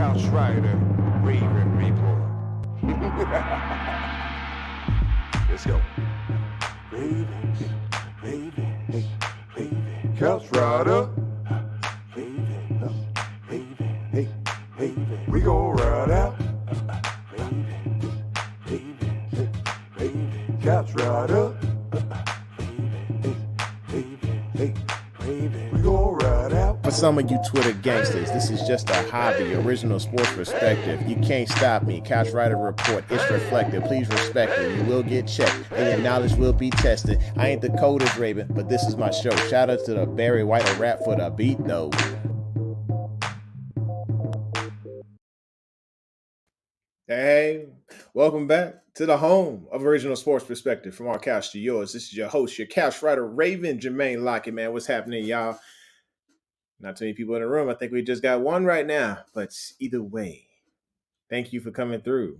Couch Rider, Raven Report. Let's go. Ravens, Ravens, Ravens. Couch Rider. Ravens, Ravens, hey, Ravens. We gon' ride out. Ravens, Ravens, Ravens. Couch Rider. We gon' ride out. For some of you Twitter gangsters, this is just a hobby, original sports perspective. You can't stop me. Couch Rider Report, it's reflective. Please respect it. You will get checked, and your knowledge will be tested. I ain't the coldest Raven, but this is my show. Shout out to the Barry White rap for the beat, though. Hey, welcome back to the home of original sports perspective, from our couch to yours. This is your host, your couch writer, Raven Jermaine Lockett, man. What's happening, y'all? Not too many people in the room. I think we just got one right now, but either way, thank you for coming through.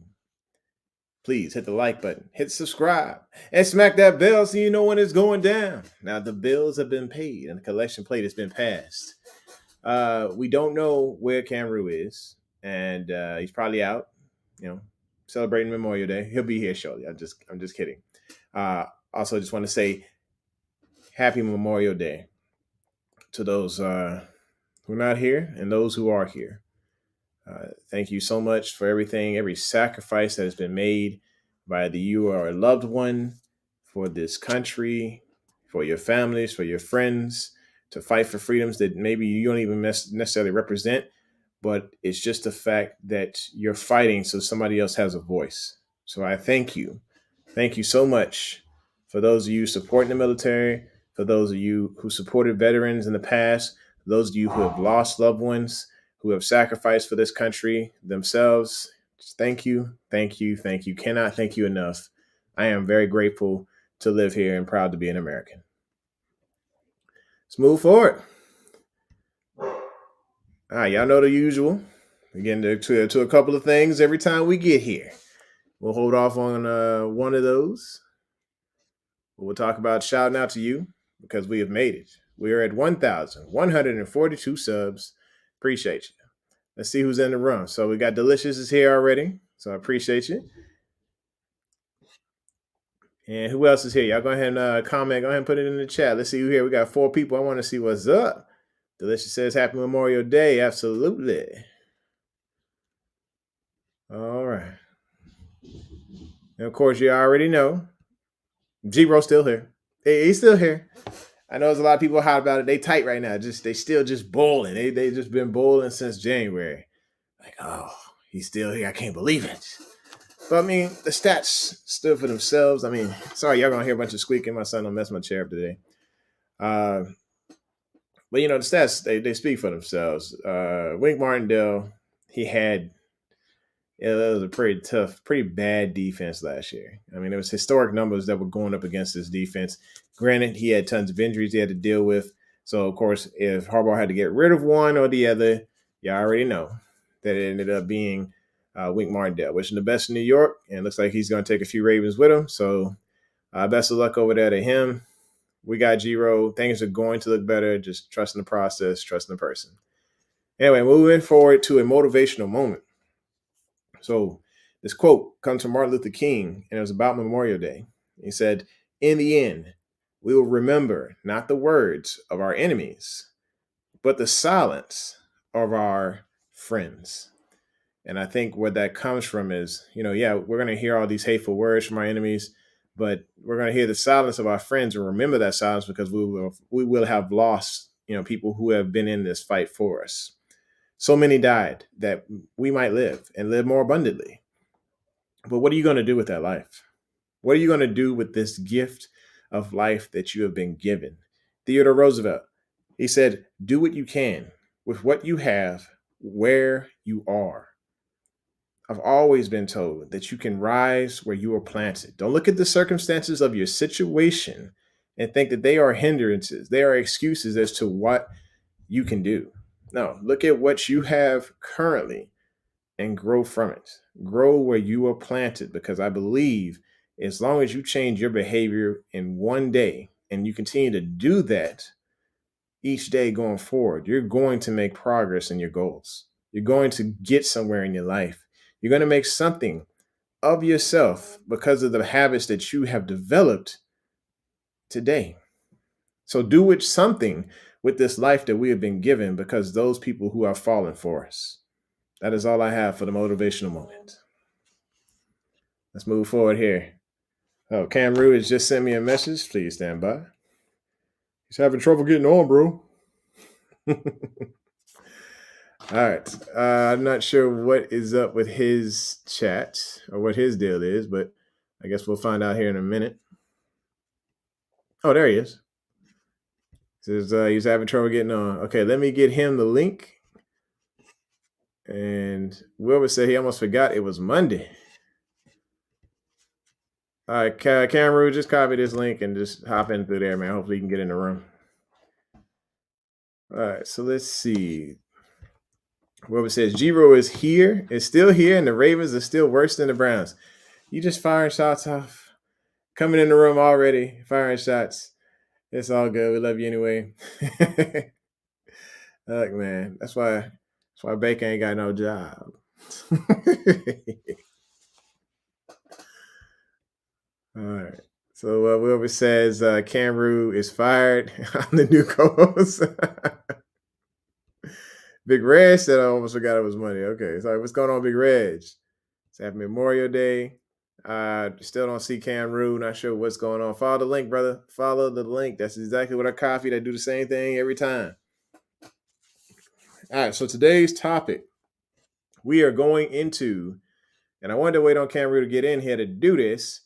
Please hit the like button, hit subscribe, and smack that bell so you know when it's going down. Now, the bills have been paid and the collection plate has been passed. We don't know where Kam Ru is, and he's probably out, celebrating Memorial Day. He'll be here shortly. I'm just kidding. Also, just want to say happy Memorial Day to those who are not here and those who are here. Thank you so much for everything, every sacrifice that has been made by you or a loved one for this country, for your families, for your friends, to fight for freedoms that maybe you don't even necessarily represent, but it's just the fact that you're fighting so somebody else has a voice. So I thank you. Thank you so much for those of you supporting the military, for those of you who supported veterans in the past, those of you who have lost loved ones, who have sacrificed for this country themselves. Just thank you, thank you, thank you. Cannot thank you enough. I am very grateful to live here and proud to be an American. Let's move forward. All right, y'all know the usual. We get into a couple of things every time we get here. We'll hold off on one of those. We'll talk about shouting out to you because we have made it. We are at 1,142 subs. Appreciate you. Let's see who's in the room. So we got Delicious is here already. So I appreciate you. And who else is here? Y'all go ahead and comment. Go ahead and put it in the chat. Let's see who here. We got 4 people. I want to see what's up. Delicious says happy Memorial Day. Absolutely. All right. And of course, you already know. G-Ro's still here. He's still here. I know there's a lot of people hot about it. They tight right now. They still just bowling. They just been bowling since January. Like, oh, he's still here. I can't believe it. But I mean, the stats stood for themselves. I mean, sorry, y'all gonna hear a bunch of squeaking. My son don't mess my chair up today. But the stats they speak for themselves. Wink Martindale, it was a pretty tough, pretty bad defense last year. I mean, it was historic numbers that were going up against this defense. Granted, he had tons of injuries he had to deal with. So, of course, if Harbaugh had to get rid of one or the other, you already know that it ended up being Wink Martindale. Wishing the best in New York, and it looks like he's going to take a few Ravens with him. So, best of luck over there to him. We got G-Ro. Things are going to look better. Just trusting the process, trusting the person. Anyway, moving forward to a motivational moment. So this quote comes from Martin Luther King, and it was about Memorial Day. He said, "In the end, we will remember not the words of our enemies, but the silence of our friends." And I think where that comes from is, we're going to hear all these hateful words from our enemies, but we're going to hear the silence of our friends and remember that silence because we will have lost, people who have been in this fight for us. So many died that we might live and live more abundantly. But what are you going to do with that life? What are you going to do with this gift of life that you have been given? Theodore Roosevelt, he said, do what you can with what you have, where you are. I've always been told that you can rise where you are planted. Don't look at the circumstances of your situation and think that they are hindrances. They are excuses as to what you can do. No, look at what you have currently and grow from it. Grow where you are planted, because I believe as long as you change your behavior in one day and you continue to do that each day going forward, you're going to make progress in your goals. You're going to get somewhere in your life. You're going to make something of yourself because of the habits that you have developed today. So do it something with this life that we have been given because those people who are falling for us. That is all I have for the motivational moment. Let's move forward here. Oh, Kam Ru has just sent me a message. Please stand by. He's having trouble getting on, bro. All right. I'm not sure what is up with his chat or what his deal is, but I guess we'll find out here in a minute. Oh, there he is. Says he's having trouble getting on. Okay, let me get him the link. And Wilbur said he almost forgot it was Monday. All right, Kam Ru, just copy this link and just hop in through there, man. Hopefully you can get in the room. All right, so let's see. Wilbur says G-Ro is still here, and the Ravens are still worse than the Browns. You just firing shots off. Coming in the room already, firing shots. It's all good. We love you anyway. Look, man, that's why Baker ain't got no job. All right. So Wilbur says Kam Ru is fired. I'm the new co-host. Big Reg said I almost forgot it was Monday. Okay, sorry. What's going on, Big Reg? It's Happy Memorial Day. Still don't see Kam Ru. Not sure what's going on. Follow the link, brother. Follow the link. That's exactly what I copied. I do the same thing every time. All right. So today's topic, we are going into, and I wanted to wait on Kam Ru to get in here to do this,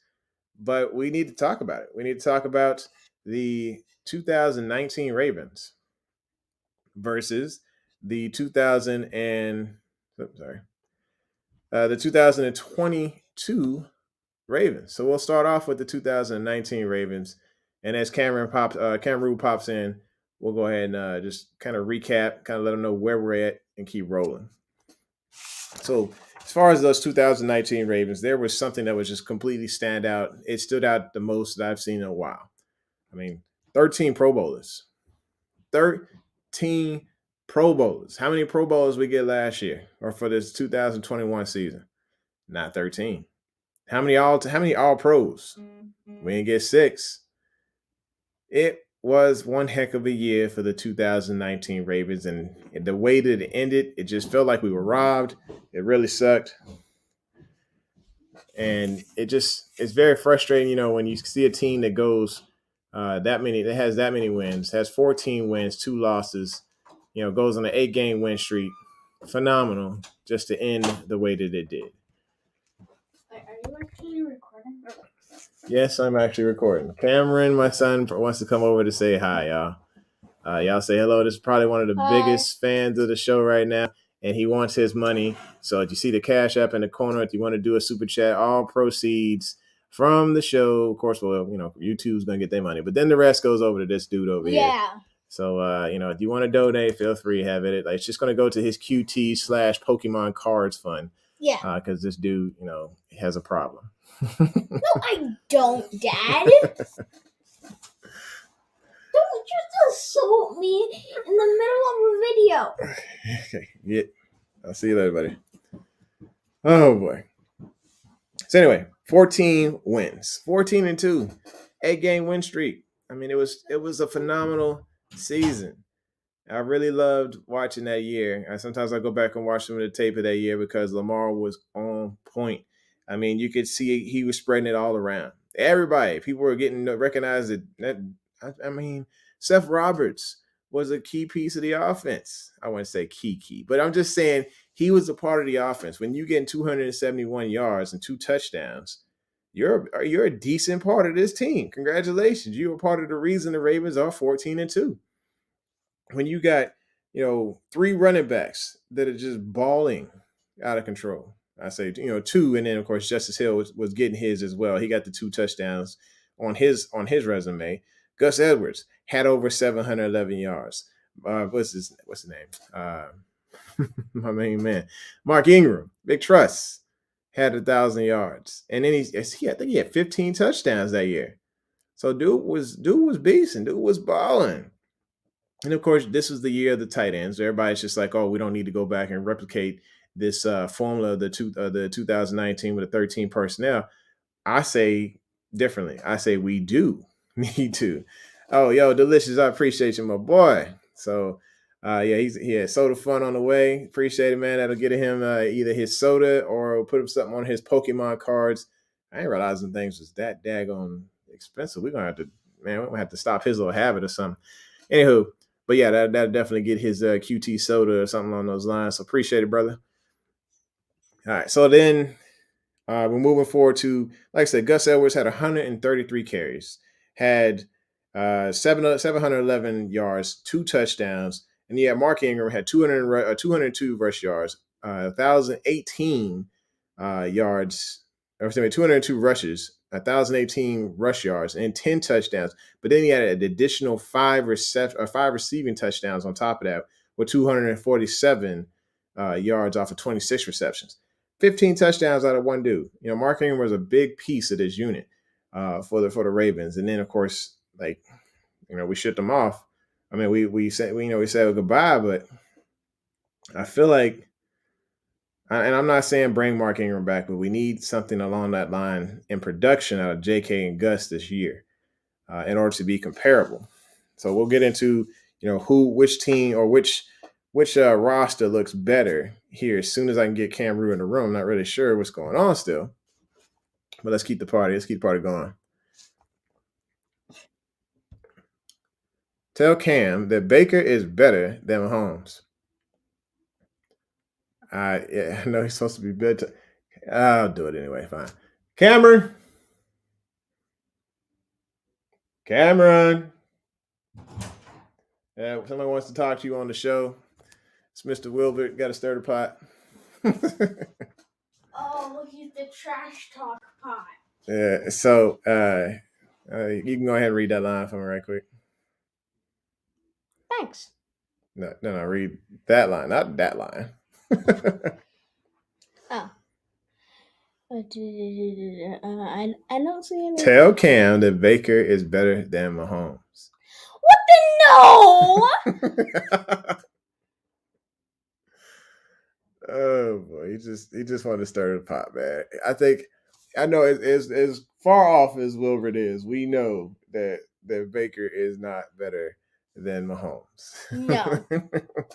but we need to talk about it. We need to talk about the 2019 Ravens versus the 2022 Ravens. So we'll start off with the 2019 Ravens, and as Kam Ru pops in, we'll go ahead and just kind of recap, kind of let them know where we're at, and keep rolling. So as far as those 2019 Ravens, there was something that was just completely stand out. It stood out the most that I've seen in a while. I mean, 13 Pro Bowlers. 13 Pro Bowlers. How many Pro Bowlers we get last year or for this 2021 season? Not 13. How many all pros? We didn't get 6. It was one heck of a year for the 2019 Ravens, and the way that it ended, it just felt like we were robbed. It really sucked. And it's very frustrating, when you see a team that goes that has that many wins, has 14 wins, 2 losses, goes on an 8-game win streak. Phenomenal, just to end the way that it did. Are you actually recording? Yes, I'm actually recording. Cameron, my son, wants to come over to say hi, y'all. Y'all say hello. This is probably one of the biggest fans of the show right now, and he wants his money. So if you see the Cash App in the corner, if you want to do a super chat, all proceeds from the show, of course, well, YouTube's going to get their money, but then the rest goes over to this dude over here. Yeah. So, if you want to donate, feel free to have it. It's just going to go to his QT/Pokemon cards fund. Yeah. Because this dude, has a problem. No, I don't, Dad. Don't just assault me in the middle of a video. Okay, yeah. I'll see you later, buddy. Oh boy. So anyway, 14 wins, 14-2, 8-game win streak. I mean, it was a phenomenal season. I really loved watching that year. Sometimes I go back and watch some of the tape of that year because Lamar was on point. I mean, you could see he was spreading it all around. Everybody, people were getting recognized. Seth Roberts was a key piece of the offense. I wouldn't say key, but I'm just saying he was a part of the offense. When you get 271 yards and 2 touchdowns, you're a decent part of this team. Congratulations. You were part of the reason the Ravens are 14-2. When you got, 3 running backs that are just balling out of control. I say, 2, and then of course Justice Hill was getting his as well. He got the 2 touchdowns on his resume. Gus Edwards had over 711 yards. What's his name? My main man, Mark Ingram, Big Truss, had 1,000 yards, and then I think he had 15 touchdowns that year. So dude was beasting. Dude was balling. And of course, this was the year of the tight ends. Everybody's just like, oh, we don't need to go back and replicate this formula of the 2019 with the 13 personnel. I say differently. I say we do need to. Oh, yo, delicious. I appreciate you, my boy. So, yeah, he had soda fun on the way. Appreciate it, man. That'll get him either his soda or put him something on his Pokemon cards. I ain't realizing things was that daggone expensive. We're gonna have to, man. We're gonna have to stop his little habit or something. Anywho, but yeah, that'll definitely get his QT soda or something along those lines. So appreciate it, brother. All right, so then we're moving forward to, like I said, Gus Edwards had 133 carries, had 711 yards, 2 touchdowns, and yeah, Mark Ingram had 202 rush yards, 1,018 yards, or 202 rushes, 1,018 rush yards, and 10 touchdowns. But then he had an additional 5 receiving touchdowns on top of that, with 247 yards off of 26 receptions. 15 touchdowns out of one dude. You know, Mark Ingram was a big piece of this unit for the Ravens. And then, of course, like, you know, we shipped them off. I mean, we said goodbye, but I feel like, and I'm not saying bring Mark Ingram back, but we need something along that line in production out of J.K. and Gus this year in order to be comparable. So we'll get into, you know, which team or which roster looks better here as soon as I can get Kam Ru in the room. Not really sure what's going on still, but let's keep the party going. Tell Cam that Baker is better than Mahomes. Yeah, I know he's supposed to be better. I'll do it anyway. Fine. Cameron. Somebody wants to talk to you on the show. It's Mr. Wilbert. Got to stir the pot. Oh, he's the trash talk pot. Yeah. So you can go ahead and read that line for me right quick. Thanks. No, read that line, not that line. Oh. I don't see any. Tell Cam that Baker is better than Mahomes. What the no? Oh boy, he just wanted to stir the pot, man. I know as far off as Wilbert is, we know that Baker is not better than Mahomes. No,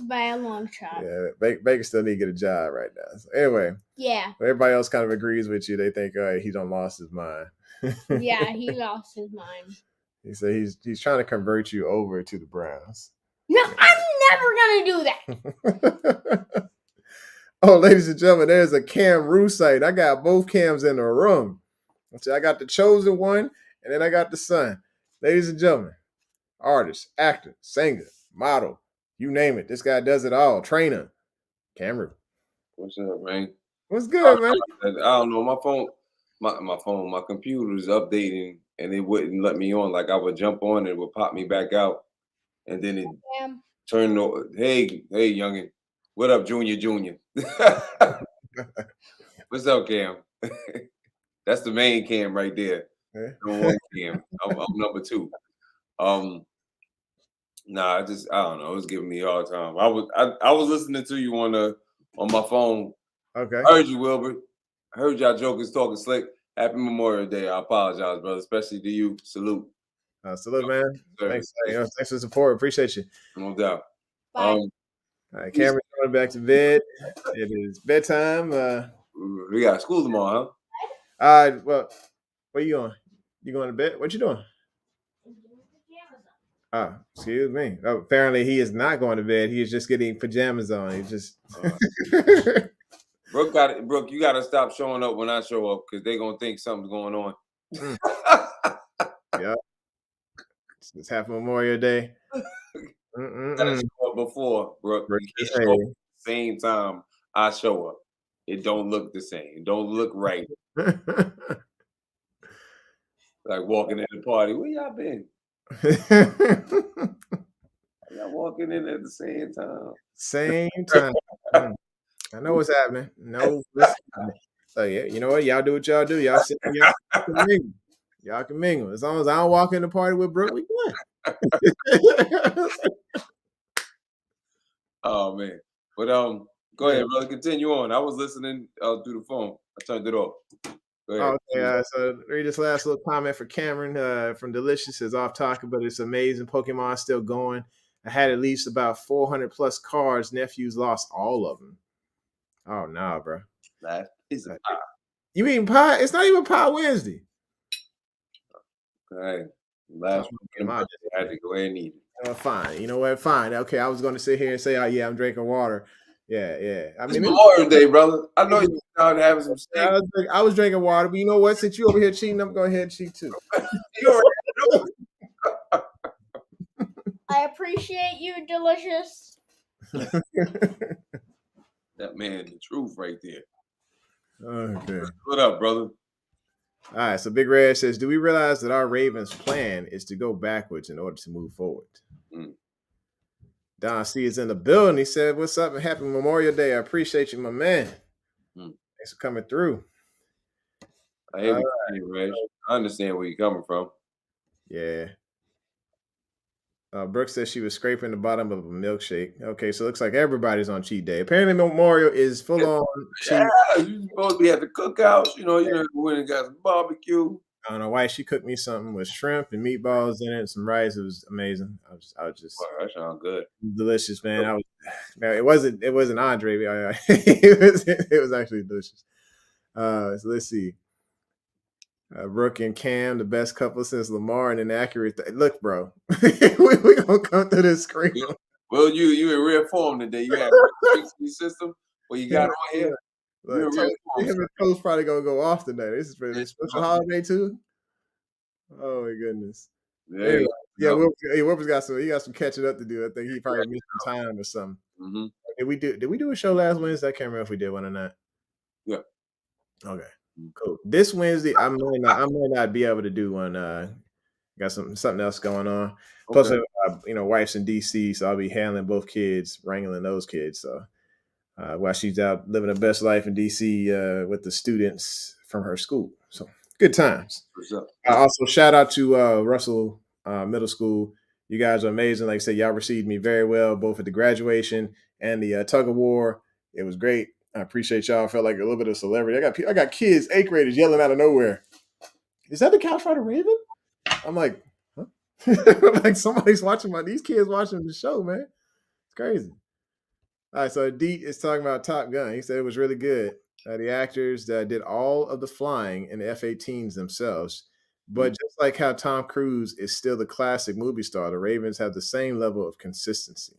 by a long shot. Yeah, Baker still need to get a job right now. So anyway, yeah. Everybody else kind of agrees with you. They think, he done lost his mind. Yeah, he lost his mind. He said he's trying to convert you over to the Browns. No, I'm never gonna do that. Oh, ladies and gentlemen, there's a Kam Ru site. I got both Cams in the room. I got the chosen one, and then I got the son. Ladies and gentlemen, artist, actor, singer, model, you name it. This guy does it all. Trainer, Kam Ru. What's up, man? What's good, man? I don't know. My computer is updating, and it wouldn't let me on. Like I would jump on, and it would pop me back out, and then it turned over. Hey, youngin. What up, Junior? What's up, Cam? That's the main Cam right there. Yeah. One Cam. I'm number 2. Nah, I don't know. It was giving me a hard time. I was listening to you on my phone. Okay. I heard you, Wilbert. I heard y'all jokers talking slick. Happy Memorial Day. I apologize, brother, especially to you. Salute. Salute, man. Thanks for the support. Appreciate you. No doubt. Bye. All right, Cameron's going back to bed. It is bedtime. We got school tomorrow, huh? Well, where you going? You going to bed? What you doing? Oh, excuse me. Oh, apparently he is not going to bed. He is just getting pajamas on. He just. Brooke, you got to stop showing up when I show up because they're going to think something's going on. Yeah. It's half Memorial Day. Gotta show up before, Brooke. You can't show up at the same time I show up. It don't look the same. It don't look right. Like walking in the party. Where y'all been? Y'all walking in at the same time. Same time. I know what's happening. No, so yeah, you know what? Y'all do what y'all do. Y'all sit. Y'all can mingle. Y'all can mingle. As long as I don't walk in the party with Brooke, we good. Oh man. But go ahead, brother. Continue on. I was listening through the phone. I turned it off. Go ahead. Okay, so read this last little comment for Cameron from Delicious. Says off topic, but it's amazing. Pokemon still going. I had at least about 400 plus cards. Nephews lost all of them. Oh nah, bro. Last piece of pie. You eating pie? It's not even Pie Wednesday. Okay. Last one. I had to go ahead and eat it. Fine. You know what? Fine. Okay, I was going to sit here and say, "Oh yeah, I'm drinking water." Yeah. I mean, it's Memorial Day, brother. I know you're out having some steak. I was drinking water, but you know what? Since you over here cheating, I'm going to go ahead and cheat too. I appreciate you, Delicious. That man, the truth right there. Okay. What up, brother? All right, so Big Red says, do we realize that our Ravens' plan is to go backwards in order to move forward? Don C is in the building. He said, what's up and happy Memorial Day. I appreciate you, my man. Thanks for coming through. I understand where you're coming from. Yeah. Brooke says she was scraping the bottom of a milkshake. Okay, so it looks like everybody's on cheat day. Apparently, Memorial is full on cheat. Yeah, you're supposed to be at the cookouts. You went and got some barbecue. I don't know why she cooked me something with shrimp and meatballs in it and some rice. It was amazing. I was just wow, that sounds good. Delicious, man. It wasn't Andre. it was actually delicious. So let's see. Brooke and Cam, the best couple since Lamar and inaccurate. Look, bro, we gonna come through this screen. Well, you in real form today. You have a system where you got on here. Look, him and Coach probably gonna go off today. This is for this special holiday too. Oh my goodness. Anyway, Whooper's got some catching up to do. I think he probably missed some time or something. Did we do a show last Wednesday? I can't remember if we did one or not. Yeah. Okay. Cool. This Wednesday, I might not be able to do one. Got something else going on. Plus, wife's in DC, so I'll be handling both kids, wrangling those kids. So while she's out living her best life in DC with the students from her school, so good times. Also, shout out to Russell Middle School. You guys are amazing. Like I said, y'all received me very well, both at the graduation and the tug of war. It was great. I appreciate y'all. I felt like a little bit of celebrity. I got kids, 8th graders yelling out of nowhere. Is that the Couch Rider Raven? I'm like, huh? Like somebody's watching these kids watching the show, man. It's crazy. All right, so Deet is talking about Top Gun. He said it was really good. The actors did all of the flying in the F-18s themselves. But just like how Tom Cruise is still the classic movie star, the Ravens have the same level of consistency.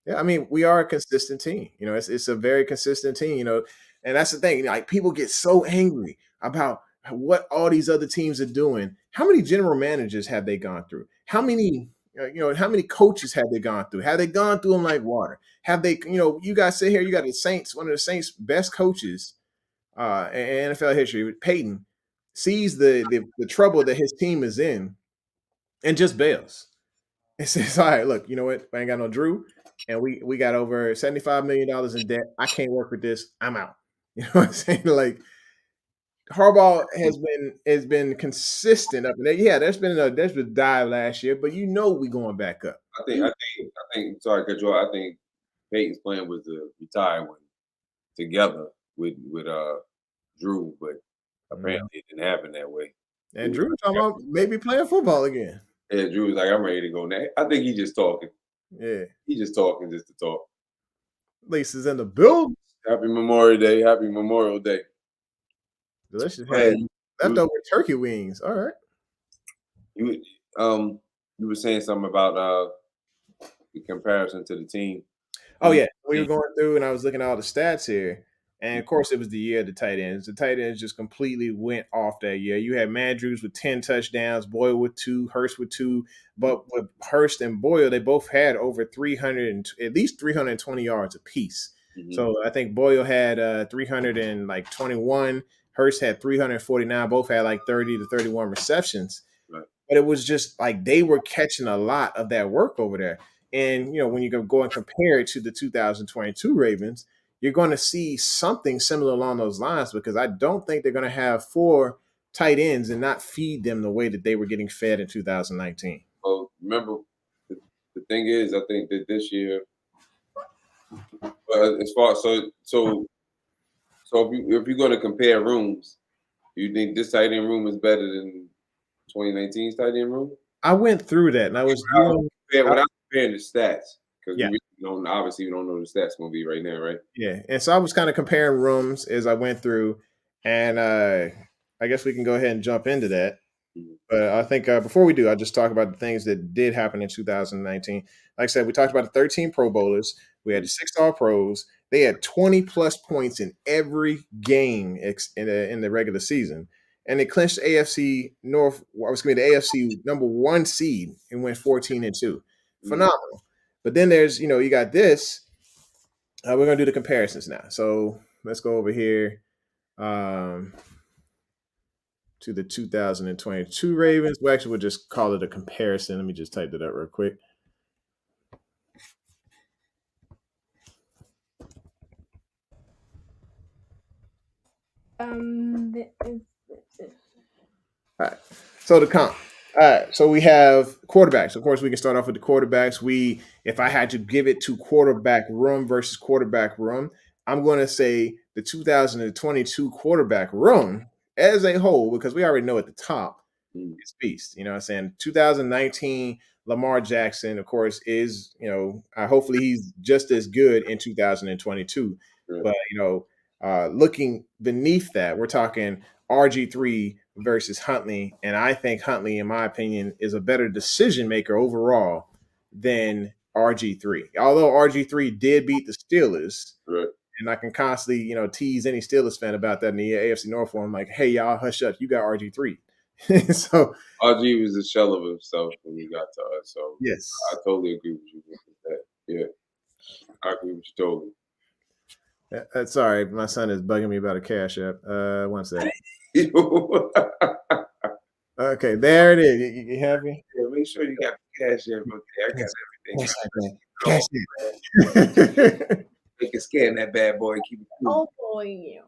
Yeah, I mean, we are a consistent team. It's a very consistent team, and that's the thing. Like, people get so angry about what all these other teams are doing. How many general managers have they gone through? How many, how many coaches have they gone through? Have they gone through them like water? Have they, you guys sit here, you got the Saints, one of the Saints' best coaches in NFL history, Peyton, sees the trouble that his team is in and just bails. It says, all right, look, you know what? I ain't got no Drew. And we got over $75 million in debt. I can't work with this. I'm out. You know what I'm saying? Like, Harbaugh has been consistent up in there. Yeah, there's been a dive last year, but we going back up. I think. Sorry, cut you off. I think Peyton's plan was to retire together with Drew, but apparently it didn't happen that way. And Drew was talking about maybe playing football again. Yeah, Drew was like, I'm ready to go now. I think he's just talking. Yeah. He's just talking just to talk. Lisa's in the building. Happy Memorial Day. Happy Memorial Day. Delicious. Leftover turkey wings. All right. You were saying something about the comparison to the team. Oh, yeah. We were going through and I was looking at all the stats here. And, of course, it was the year of the tight ends. The tight ends just completely went off that year. You had Mandrews with 10 touchdowns, Boyle with 2, Hurst with 2. But with Hurst and Boyle, they both had over at least 320 yards apiece. So I think Boyle had 321. Hurst had 349. Both had like 30 to 31 receptions. Right. But it was just like they were catching a lot of that work over there. And, when you go and compare it to the 2022 Ravens, you're going to see something similar along those lines because I don't think they're going to have 4 tight ends and not feed them the way that they were getting fed in 2019. Well, remember, the thing is, I think that this year But as far so if you're going to compare rooms, do you think this tight end room is better than 2019's tight end room? I went through that, and I was doing without comparing the stats, because yeah. we don't know the stats going to be right now, right? Yeah, and so I was kind of comparing rooms as I went through, and I guess we can go ahead and jump into that. But I think before we do, I'll just talk about the things that did happen in 2019. Like I said, we talked about the 13 Pro Bowlers. We had the 6 All-Pros. They had 20-plus points in every game in the regular season. And they clinched the AFC North, the AFC number 1 seed and went 14-2. Phenomenal. But then there's, you got this. We're going to do the comparisons now. So let's go over here to the 2022 Ravens. Well, actually, we'll just call it a comparison. Let me just type that up real quick. All right. So the comp. All right. So we have quarterbacks. Of course, we can start off with the quarterbacks. If I had to give it to quarterback room versus quarterback room, I'm going to say the 2022 quarterback room as a whole, because we already know at the top is beast. You know what I'm saying? 2019 Lamar Jackson, of course, is, hopefully he's just as good in 2022. But, looking beneath that, we're talking RG3 versus Huntley. And I think Huntley, in my opinion, is a better decision maker overall than RG3. Although RG3 did beat the Steelers. Right. And I can constantly, tease any Steelers fan about that in the AFC North one. I'm like, hey, y'all, hush up. You got RG3. So RG was a shell of himself when he got to us. So yes, I totally agree with you with that. Yeah, I agree with you totally. Sorry, my son is bugging me about a Cash App. One second. Okay, there it is. You happy? Yeah, make sure you got the Cash App. Okay, I got everything. Cash App. They can scan that bad boy. Keep it cool. Oh boy.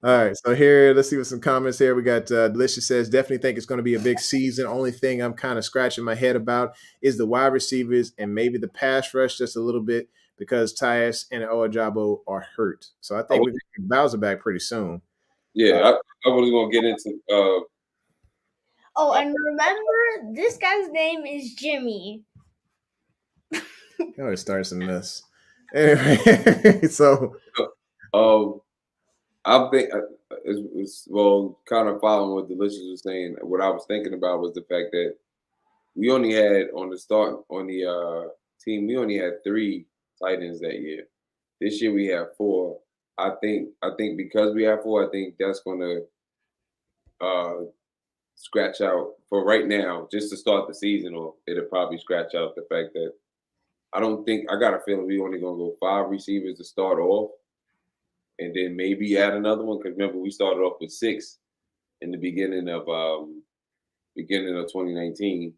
All right, so here, let's see what some comments here. We got Delicious says, definitely think it's going to be a big season. Only thing I'm kind of scratching my head about is the wide receivers and maybe the pass rush just a little bit because Tyus and Ojabo are hurt. So I think we can Bowser back pretty soon. Yeah, I really want to get into and remember, this guy's name is Jimmy. You always start some mess. Anyway, so I think it's kind of following what Delicious was saying. What I was thinking about was the fact that we only had on the team, we only had 3 tight ends that year. This year we have 4. I think because we have 4, I think that's going to scratch out for right now, just to start the season, or it'll probably scratch out the fact that I got a feeling we only going to go 5 receivers to start off. And then maybe add another one, because remember we started off with 6 in the beginning of 2019,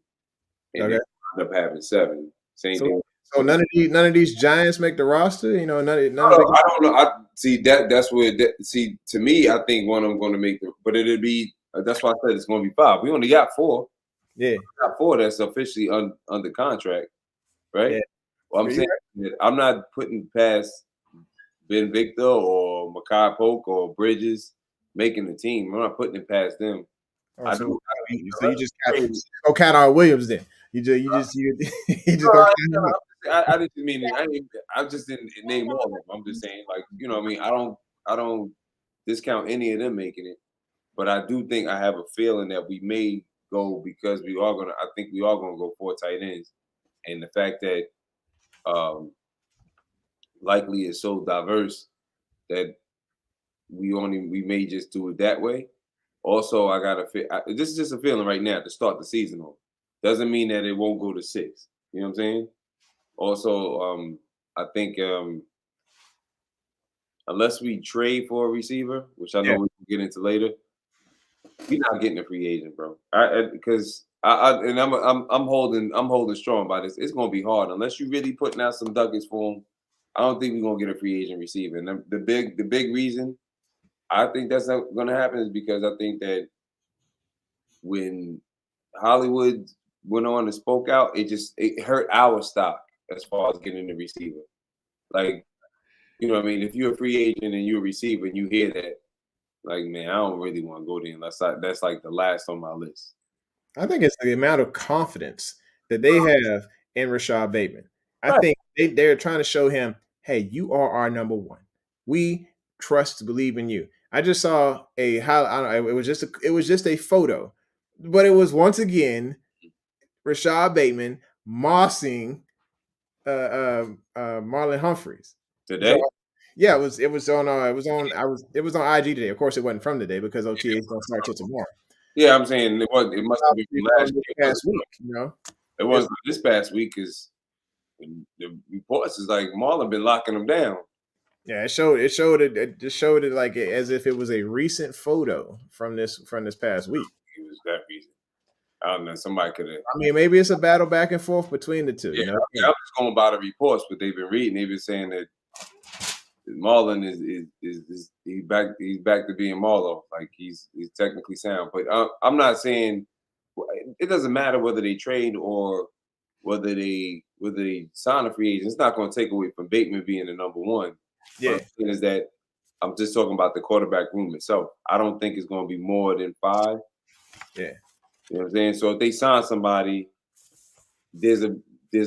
and then ended up having 7. Same thing. So none of these Giants make the roster. None of I don't know. I see that's where. To me, I think one of them going to make but it'll be. That's why I said it's going to be 5. We only got 4. Yeah, we got 4 that's officially under contract, right? Yeah. Well, I'm saying that I'm not putting past Ben Victor or Makai Polk or Bridges making the team. I'm not putting it past them. So you just go count our Williams then. You just go I didn't mean it. I just didn't name all of them. I'm just saying, like, what I mean. I don't discount any of them making it, but I do think I have a feeling that we may go because I think we are gonna go 4 tight ends, and the fact that likely is so diverse that we may just do it that way. Also, I got this is just a feeling right now to start the season off. Doesn't mean that it won't go to 6. You know what I'm saying? Also, I think unless we trade for a receiver, which I know we can get into later, we're not getting a free agent, bro. Because I'm holding strong by this. It's gonna be hard unless you really putting out some ducats for him. I don't think we're gonna get a free agent receiver. And the big reason I think that's not gonna happen is because I think that when Hollywood went on and spoke out, it hurt our stock. as far as getting a receiver. Like, you know what I mean? If you're a free agent and you're a receiver and you hear that, like, man, I don't really want to go there unless that's like the last on my list. I think it's the amount of confidence that they have in Rashad Bateman. I Right. think they're trying to show him, hey, you are our number one. We trust to believe in you. I just saw I don't know, it was just a photo, but it was once again Rashad Bateman mossing Marlon Humphreys. Today? Yeah, it was on IG today. Of course, it wasn't from today because OTA is going to start till tomorrow. Yeah, I'm saying it must have been from last This year. past week, you know. It wasn't this past week because the reports is like Marlon been locking them down. Yeah, it showed it like as if it was a recent photo from this past week. It was that reason. I don't know. Somebody could have. I mean, maybe it's a battle back and forth between the two. Yeah, You know, I mean, I'm just going by the reports, but they've been reading. They've been saying that Marlon is he's back to being Marlo. Like he's technically sound, but I'm not saying it doesn't matter whether they trade or whether they sign a free agent. It's not going to take away from Bateman being the number one. yeah, What I'm saying is that I'm just talking about the quarterback room itself. I don't think it's going to be more than 5. yeah. You know what I'm saying? So if they sign somebody, there's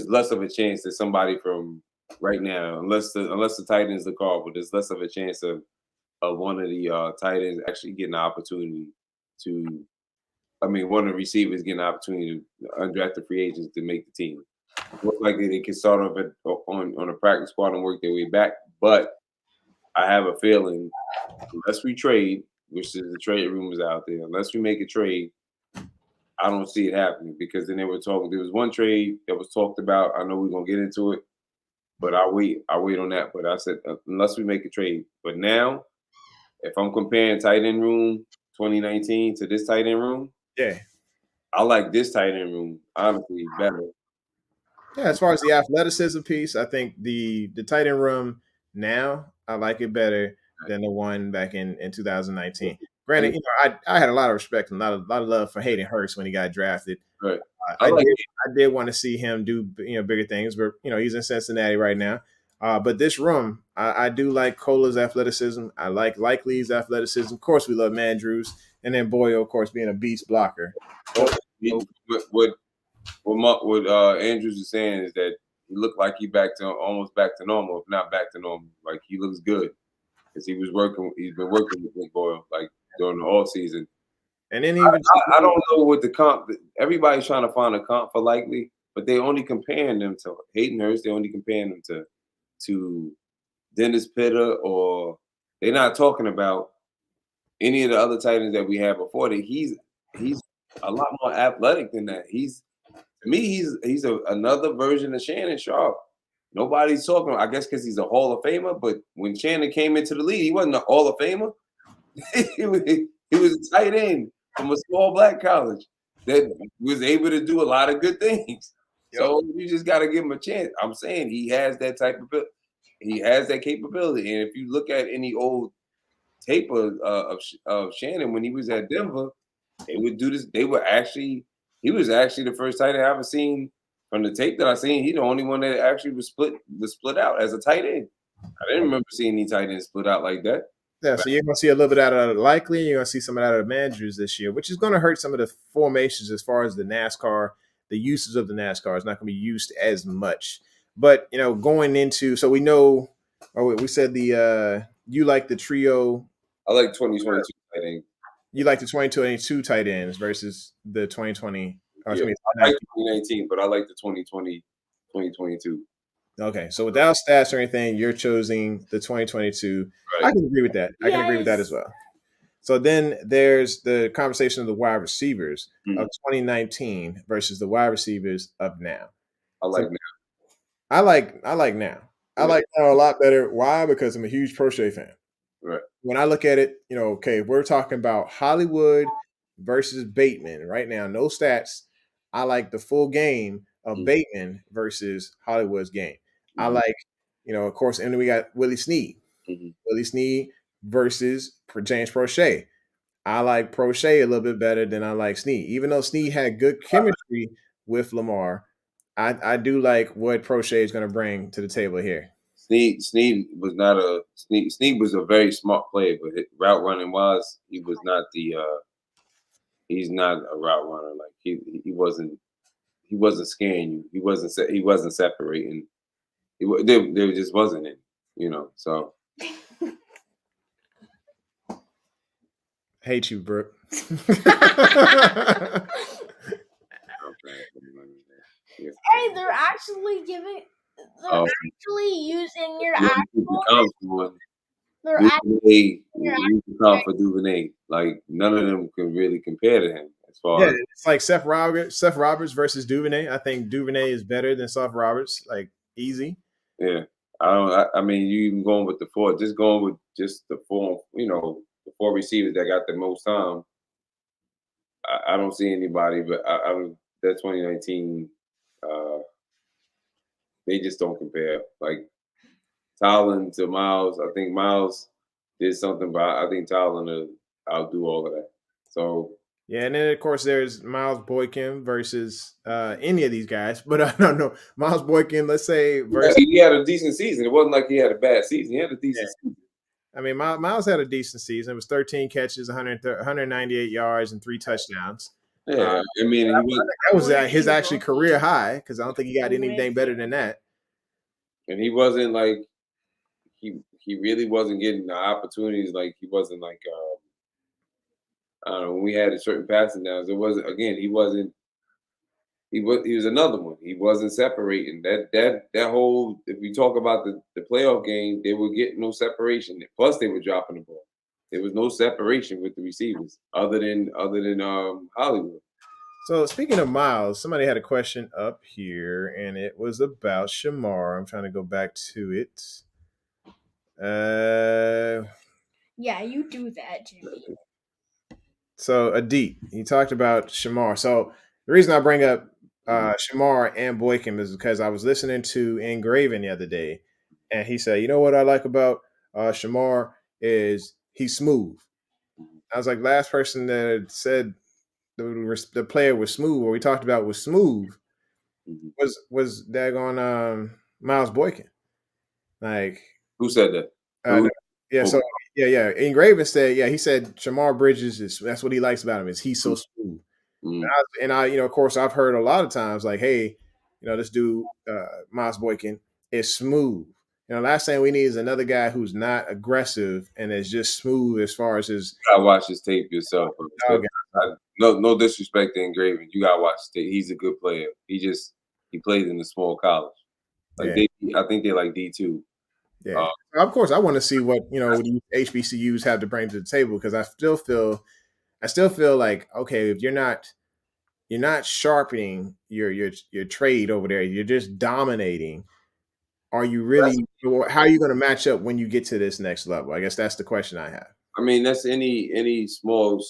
less of a chance that somebody from right now, unless the tight end's the call, but there's less of a chance of one of the tight ends actually getting an opportunity to. I mean, one of the receivers getting an opportunity to undrafted free agents to make the team. Most likely they can start off on a practice squad and work their way back. But I have a feeling unless we trade, which is the trade rumors out there, unless we make a trade, I don't see it happening because then they were talking. There was one trade that was talked about. I know we're gonna get into it, but I wait on that. But I said unless we make a trade. But now, if I'm comparing tight end room 2019 to this tight end room, Yeah. I like this tight end room honestly better. Yeah, as far as the athleticism piece, I think the tight end room now I like it better than the one back in 2019. Granted, you know, I had a lot of respect and a lot of love for Hayden Hurst when he got drafted. Right. I did want to see him do bigger things, but you know he's in Cincinnati right now. But this room, I do like Cola's athleticism. I like Likely's athleticism. Of course, we love Mandrews, and then Boyle, of course, being a beast blocker. What Andrews is saying is that he looked like he almost back to normal, if not back to normal. Like he looks good because he's been working with Nick Boyle like during the all season. And then even I don't know what the comp. Everybody's trying to find a comp for Likely, but they only comparing them to Hayden Hurst. They only comparing them to Dennis Pitta, or they're not talking about any of the other tight ends that we had before. That he's a lot more athletic than that. To me, he's another version of Shannon Sharp. Nobody's talking. I guess because he's a Hall of Famer. But when Shannon came into the league, he wasn't a Hall of Famer. he was a tight end from a small black college that was able to do a lot of good things. Yep. So you just got to give him a chance. I'm saying he has that type of he has that capability. And if you look at any old tape of Shannon when he was at Denver, they would do this. He was actually the first tight end I ever seen from the tape that I seen. He's the only one that actually was split out as a tight end. I didn't remember seeing any tight ends split out like that. Yeah, so you're going to see a little bit out of Likely. You're going to see some out of the Mandrews this year, which is going to hurt some of the formations as far as the NASCAR, the uses of the NASCAR is not going to be used as much. But, you know, going into – so we know – we said you like the trio. I like 2022 tight end. You like the 2022 tight ends versus the 2020 – I like 2019, but I like the 2022. Okay, so without stats or anything, you're choosing the 2022. Right. I can agree with that. I can agree with that as well. So then there's the conversation of the wide receivers of 2019 versus the wide receivers of now. I like now. I like now. I like now a lot better. Why? Because I'm a huge Prochet fan. Right. When I look at it, you know, okay, we're talking about Hollywood versus Bateman right now. No stats. I like the full game of Bateman versus Hollywood's game. I like, you know, of course, and then we got Willie Snead. Willie Snead versus James Prochet. I like Prochet a little bit better than I like Snead. Even though Snead had good chemistry with Lamar, I do like what Prochet is going to bring to the table here. Snead was not a Snead was a very smart player, but route running wise, he was not the he's not a route runner. Like he wasn't scaring you. He wasn't separating. There just wasn't any, So Hate you, Brooke. Hey, they're actually giving. They're actually using your actual. They're actually for Duvernay. Like none of them can really compare to him as far as it's like Seth Roberts versus Duvernay. I think Duvernay is better than Seth Roberts, like easy. yeah. I mean, you even going with the four, just going with just the four, the four receivers that got the most time. I don't see anybody, but that 2019, they just don't compare. Like Tylen to Miles, I think Miles did something, but I think Tylen will outdo all of that. So yeah, and then of course there's Miles Boykin versus any of these guys, but I don't know Miles Boykin. Let's say versus he had a decent season. It wasn't like he had a bad season. He had a decent season. I mean, Miles had a decent season. It was 13 catches, 198 yards, and 3 touchdowns. Yeah, I mean, that was his actually career high because I don't think he got anything better than that. And he wasn't like he really wasn't getting the opportunities. Like he wasn't like I don't know, when we had a certain passing downs. It wasn't again. He wasn't. He was another one. He wasn't separating that whole. If we talk about the playoff game, they were getting no separation. Plus, they were dropping the ball. There was no separation with the receivers other than Hollywood. So speaking of Miles, somebody had a question up here, and it was about Shamar. I'm trying to go back to it. Yeah, you do that, Jimmy. So Adit, he talked about Shamar. So the reason I bring up Shamar and Boykin is because I was listening to Engraven the other day, and he said, "You know what I like about Shamar is he's smooth." I was like, last person that said the player was smooth, or we talked about was smooth, was daggone Miles Boykin. Like, who said that? Yeah, so yeah. Engraven said, he said Shamar Bridges that's what he likes about him is he's so smooth. And I, of course, I've heard a lot of times like, hey, this dude Miles Boykin is smooth. Last thing we need is another guy who's not aggressive and is just smooth as far as his. You gotta watch his tape yourself. No disrespect to Engraven. You gotta watch his tape. He's a good player. He played in a small college. Like I think they're like D2. Yeah, of course, I want to see what these HBCUs have to bring to the table because I still feel like, okay, if you're not sharpening your trade over there, you're just dominating. Are you really? How are you going to match up when you get to this next level? I guess that's the question I have. I mean, that's any small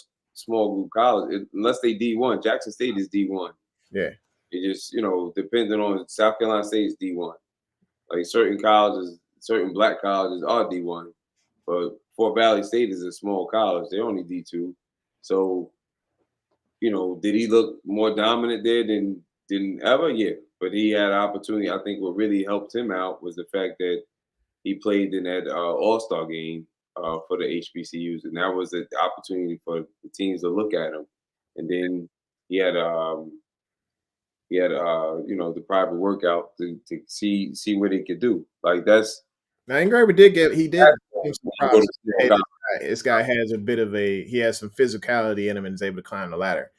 group college, unless they D1. Jackson State is D1. Yeah, it just depending on South Carolina State is D1. Like certain colleges, certain black colleges are D1, but Fort Valley State is a small college. They're only D2. So, did he look more dominant there than ever? Yeah, but he had an opportunity. I think what really helped him out was the fact that he played in that All-Star game for the HBCUs, and that was the opportunity for the teams to look at him. And then he had the private workout to see what he could do. Like that's now Engraver did give him some props. This guy has a bit of he has some physicality in him and is able to climb the ladder.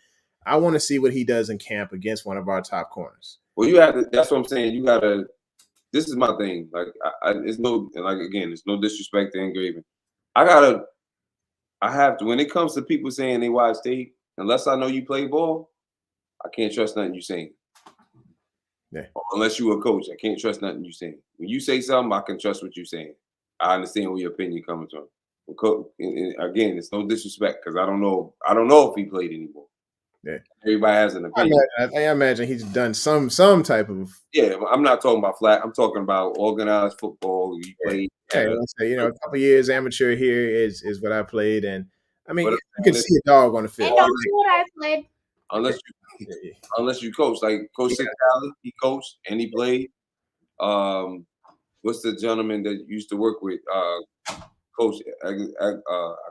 I want to see what he does in camp against one of our top corners. Well, you have to. That's what I'm saying. You gotta. This is my thing. Like, it's no, like again, it's no disrespect to Engraven. I have to. When it comes to people saying they watch tape, unless I know you play ball, I can't trust nothing you saying. Yeah. Unless you a coach, I can't trust nothing you saying. When you say something, I can trust what you're saying. I understand where your opinion comes from. And again, it's no disrespect because I don't know if he played anymore. Yeah. Everybody has an opinion. I imagine he's done some type of. Yeah, I'm not talking about flat. I'm talking about organized football. You played. Yeah, a couple years amateur here is what I played, and I mean you can see a dog on the field. And also what I played. unless you coach. Like Coach Cicali, he coached and he played. What's the gentleman that used to work with Coach? I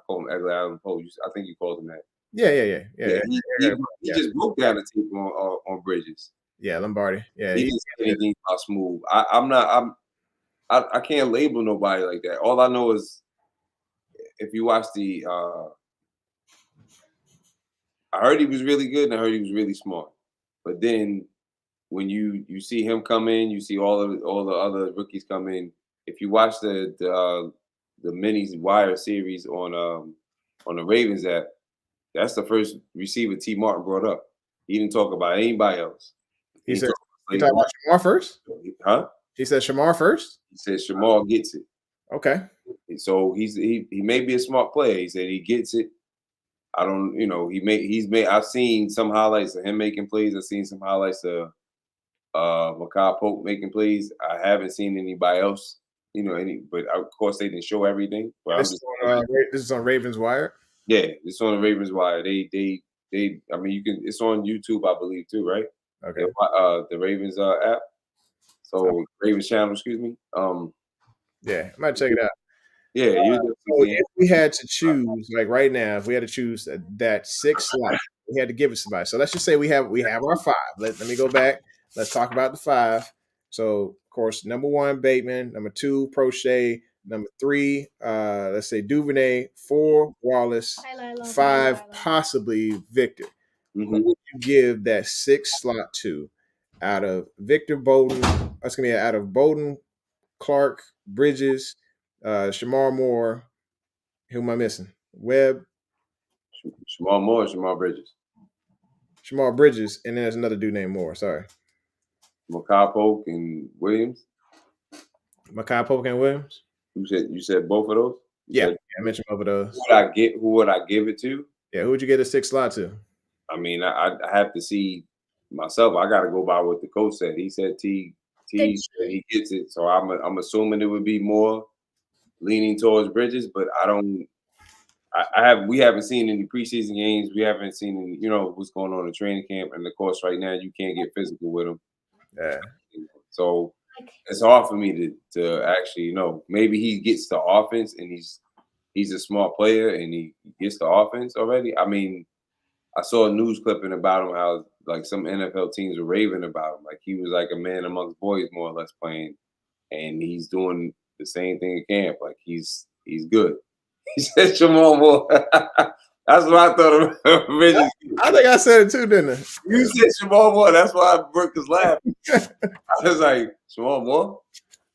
call him Egley Allen Poe. I think you called him that. Yeah. He just broke down the tape on Bridges. Yeah, Lombardi. Yeah, he didn't say anything about smooth. I can't label nobody like that. All I know is if you watch the, I heard he was really good and I heard he was really smart. But then when you see him come in, you see all the other rookies come in. If you watch the minis wire series on the Ravens app, that's the first receiver T. Martin brought up. He didn't talk about anybody else. He said, "You talking about Shamar first?" Huh? He said Shamar first. He said Shamar gets it. Okay. So he may be a smart player. He said he gets it. I don't, I've seen some highlights of him making plays. I've seen some highlights of Makai Polk making plays. I haven't seen anybody else, but of course they didn't show everything. But this is on Ravens Wire. Yeah, it's on the Ravens Wire. I mean, you can. It's on YouTube, I believe, too, right? Okay. The Ravens app. So Ravens channel, excuse me. Yeah, I might check it out. Yeah, so if we had to choose, like right now, if we had to choose that 6 slot, we had to give it to somebody. So let's just say we have our 5. Let me go back. Let's talk about the 5. So of course, number 1, Bateman. Number 2, Prochet. Number 3, let's say Duvernay. 4, Wallace. 5, possibly Victor. Mm-hmm. Who would you give that 6 slot to out of Victor Bolden? That's gonna be out of Bolden, Clark, Bridges, Shamar Moore. Who am I missing? Webb. Shamar Moore, Shamar Bridges. Shamar Bridges, and then there's another dude named Moore. Sorry. Makai Polk and Williams. Makai Polk and Williams. You said both of those? I mentioned both of those. Who would I give it to? Yeah, who would you get a 6 slot to? I mean, I have to see myself. I got to go by what the coach said. He said T said he gets it, so I'm assuming it would be more leaning towards Bridges, but we haven't seen any preseason games. We haven't seen any, what's going on in training camp, and of course, right now you can't get physical with him. Yeah. So it's hard for me to actually maybe he gets the offense and he's a smart player and he gets the offense already. I mean, I saw a news clipping about him how like some NFL teams were raving about him. Like he was like a man amongst boys more or less playing, and he's doing the same thing in camp. Like he's good. He said Shamar Moore. That's what I thought of Bridges. I think I said it too, didn't I? You said Shamar Moore. That's why I broke his laugh. I was like, Shamar Moore?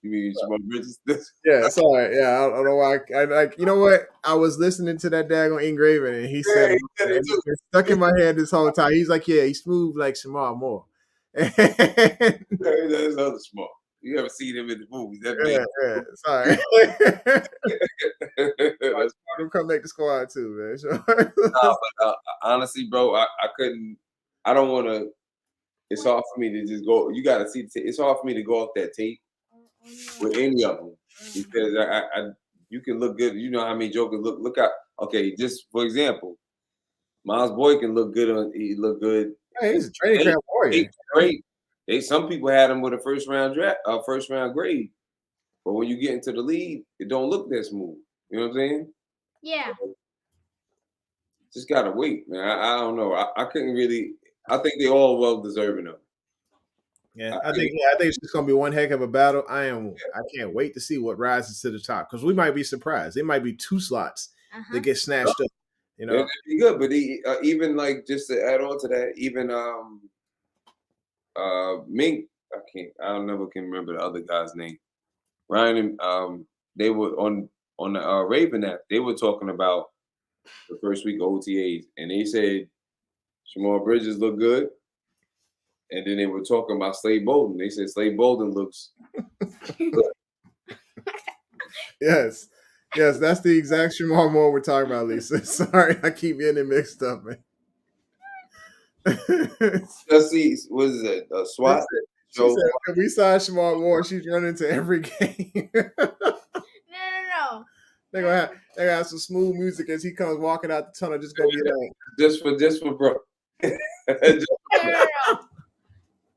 You mean Shamar Bridges? Yeah, sorry. Yeah, I don't know why. I like. You know what? I was listening to that daggone engraving, and he said it. It's stuck in my head this whole time. He's like, "Yeah, he's smooth like Shamar Moore." That's other Shamar. You ever seen him in the movies? Sorry. Let's come make the squad too, man. But, honestly, bro, I couldn't. I don't want to. It's hard for me to just go. You got to see. It's hard for me to go off that tape with any of them because you can look good. You know how many jokers look out. Okay, just for example, Miles Boykin look good. He look good. Hey, he's a training camp warrior. Great. Some people had him with a first round grade, but when you get into the league, it don't look that smooth. You know what I'm saying? Yeah. Just gotta wait, man. I don't know. I couldn't really. I think they all well deserving of it. Yeah, I think it's just gonna be one heck of a battle. I can't wait to see what rises to the top because we might be surprised. It might be 2 slots that get snatched up. It'd be good, but even like just to add on to that, even Mink, I never can remember the other guy's name. Ryan and they were on the Raven app. They were talking about the first week of OTAs, and they said Shamar Bridges looked good, and then they were talking about Slade Bolden. They said Slade Bolden looks good. Yes, that's the exact Shamar Moore we're talking about, Lisa. Sorry, I keep getting it mixed up, man. Let's see, what is it? SWAT? She said, when we signed Shamar Moore, she's running to every game. No. They're gonna have some smooth music as he comes walking out the tunnel. Just gonna be like, just for bro.